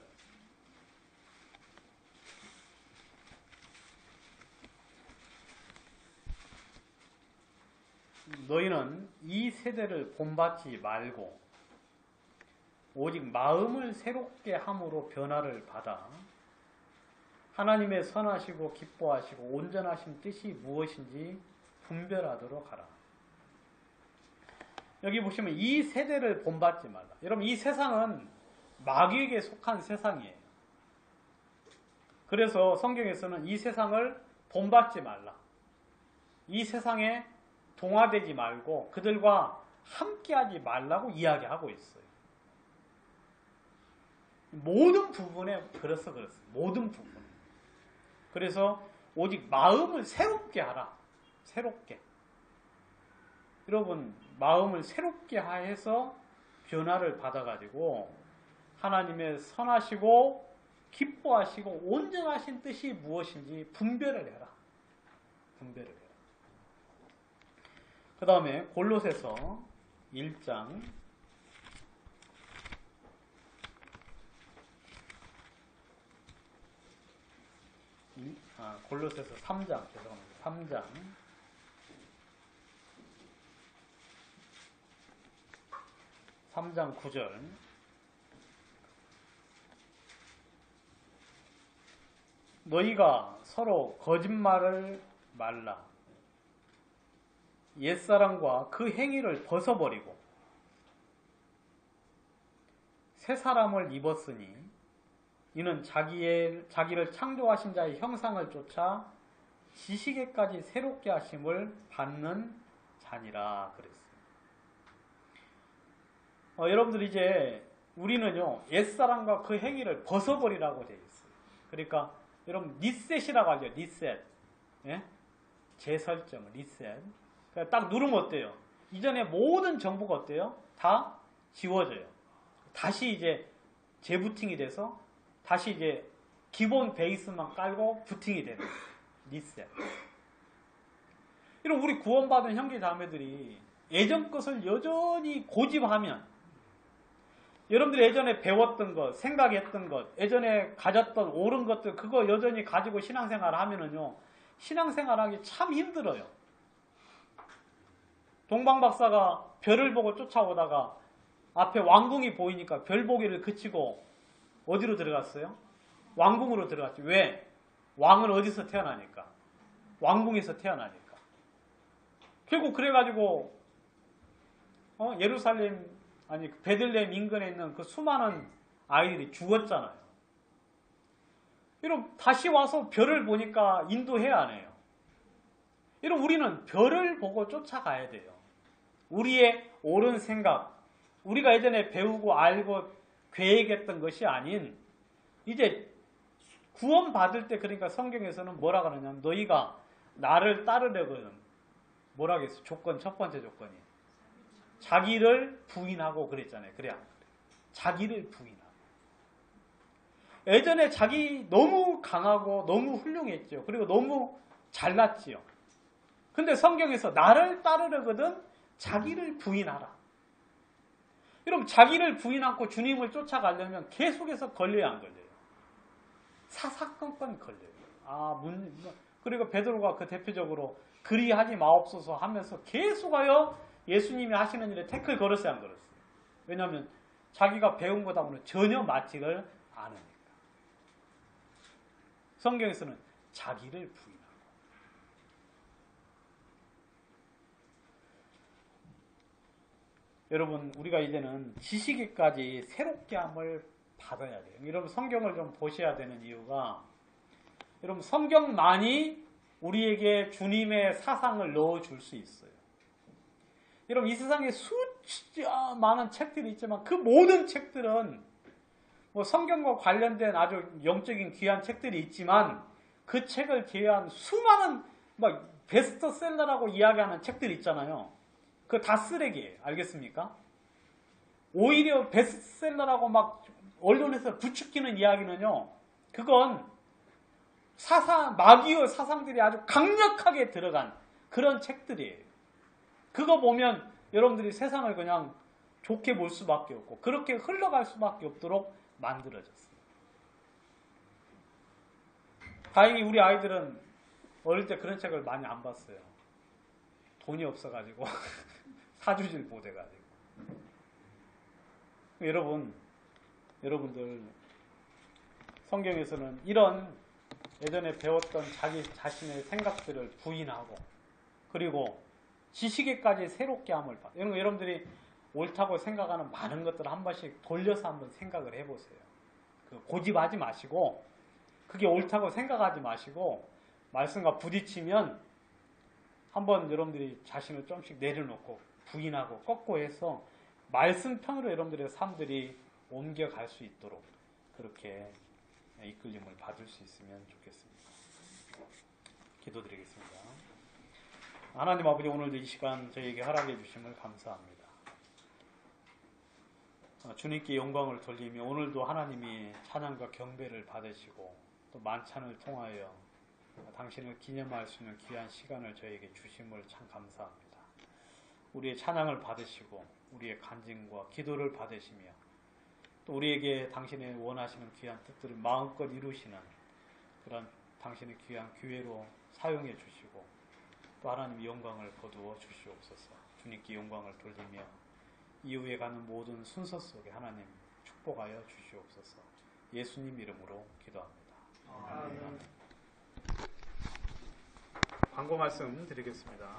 너희는 이 세대를 본받지 말고 오직 마음을 새롭게 함으로 변화를 받아 하나님의 선하시고 기뻐하시고 온전하신 뜻이 무엇인지 분별하도록 하라. 여기 보시면 이 세대를 본받지 말라. 여러분 이 세상은 마귀에게 속한 세상이에요. 그래서 성경에서는 이 세상을 본받지 말라. 이 세상에 동화되지 말고 그들과 함께하지 말라고 이야기하고 있어요. 모든 부분에 그렇습니다. 모든 부분. 그래서 오직 마음을 새롭게 하라. 새롭게. 여러분 마음을 새롭게 해서 변화를 받아가지고 하나님의 선하시고 기뻐하시고 온전하신 뜻이 무엇인지 분별을 해라. 분별을 해라. 그 다음에 골로새서 1장 골로새서 3장 죄송합니다. 3장 9절 너희가 서로 거짓말을 말라. 옛사람과 그 행위를 벗어버리고 새 사람을 입었으니 이는 자기를 창조하신 자의 형상을 쫓아 지식에까지 새롭게 하심을 받는 자니라 그랬어요. 여러분들 이제 우리는요 옛사람과 그 행위를 벗어버리라고 되어 있어요. 그러니까 여러분 리셋이라고 하죠. 리셋. 예? 재설정 리셋. 그러니까 딱 누르면 어때요? 이전에 모든 정보가 어때요? 다 지워져요. 다시 이제 재부팅이 돼서 다시 이제 기본 베이스만 깔고 부팅이 되는 거예요. 리셋. 이런 우리 구원받은 형제 자매들이 예전 것을 여전히 고집하면 여러분들이 예전에 배웠던 것, 생각했던 것, 예전에 가졌던 옳은 것들 그거 여전히 가지고 신앙생활을 하면은요 신앙생활하기 참 힘들어요. 동방박사가 별을 보고 쫓아오다가 앞에 왕궁이 보이니까 별 보기를 그치고 어디로 들어갔어요? 왕궁으로 들어갔죠. 왜? 왕은 어디서 태어나니까? 왕궁에서 태어나니까. 결국 그래가지고 예루살렘 아니 베들레헴 인근에 있는 그 수많은 아이들이 죽었잖아요. 여러분 다시 와서 별을 보니까 인도해야 하네요. 여러분 우리는 별을 보고 쫓아가야 돼요. 우리의 옳은 생각, 우리가 예전에 배우고 알고 계획했던 것이 아닌 이제 구원받을 때 그러니까 성경에서는 뭐라 그러냐면 너희가 나를 따르려거든 뭐라 그랬어? 조건 첫 번째 조건이 자기를 부인하고 그랬잖아요. 그래 안 그래? 자기를 부인하고 예전에 자기 너무 강하고 너무 훌륭했죠. 그리고 너무 잘났지요. 근데 성경에서 나를 따르려거든 자기를 부인하라. 여러분 자기를 부인하고 주님을 쫓아가려면 계속해서 걸려야 안 걸려요? 사사건건 걸려요. 그리고 베드로가 그 대표적으로 그리하지 마옵소서 하면서 계속하여 예수님이 하시는 일에 태클 걸었어요, 안 걸었어요? 왜냐하면 자기가 배운 거다고는 전혀 맞지를 않으니까. 성경에서는 자기를 부인하고. 여러분, 우리가 이제는 지식에까지 새롭게 함을 받아야 돼요. 여러분, 성경을 좀 보셔야 되는 이유가, 여러분, 성경만이 우리에게 주님의 사상을 넣어줄 수 있어요. 여러분, 이 세상에 수치가 많은 책들이 있지만 그 모든 책들은 뭐 성경과 관련된 아주 영적인 귀한 책들이 있지만 그 책을 제외한 수많은 막 베스트셀러라고 이야기하는 책들이 있잖아요. 그거 다 쓰레기예요. 알겠습니까? 오히려 베스트셀러라고 막 언론에서 부추기는 이야기는요. 그건 마귀의 사상들이 아주 강력하게 들어간 그런 책들이에요. 그거 보면 여러분들이 세상을 그냥 좋게 볼 수밖에 없고 그렇게 흘러갈 수밖에 없도록 만들어졌어요. 다행히 우리 아이들은 어릴 때 그런 책을 많이 안 봤어요. 돈이 없어가지고 사주질 못해가지고. 여러분들 성경에서는 이런 예전에 배웠던 자기 자신의 생각들을 부인하고 그리고 지식에까지 새롭게 함을 받아요. 여러분들이 옳다고 생각하는 많은 것들을 한 번씩 돌려서 한번 생각을 해보세요. 고집하지 마시고 그게 옳다고 생각하지 마시고 말씀과 부딪히면 한번 여러분들이 자신을 좀씩 내려놓고 부인하고 꺾고 해서 말씀편으로 여러분들의 삶들이 옮겨갈 수 있도록 그렇게 이끌림을 받을 수 있으면 좋겠습니다. 기도드리겠습니다. 하나님 아버지, 오늘도 이 시간 저희에게 허락해 주심을 감사합니다. 주님께 영광을 돌리며 오늘도 하나님이 찬양과 경배를 받으시고 또 만찬을 통하여 당신을 기념할 수 있는 귀한 시간을 저에게 주심을 참 감사합니다. 우리의 찬양을 받으시고 우리의 간증과 기도를 받으시며 또 우리에게 당신의 원하시는 귀한 뜻들을 마음껏 이루시는 그런 당신의 귀한 기회로 사용해 주시고 또 하나님 영광을 거두어 주시옵소서. 주님께 영광을 돌리며 이후에 가는 모든 순서 속에 하나님 축복하여 주시옵소서. 예수님 이름으로 기도합니다. 아멘. 광고 말씀 드리겠습니다.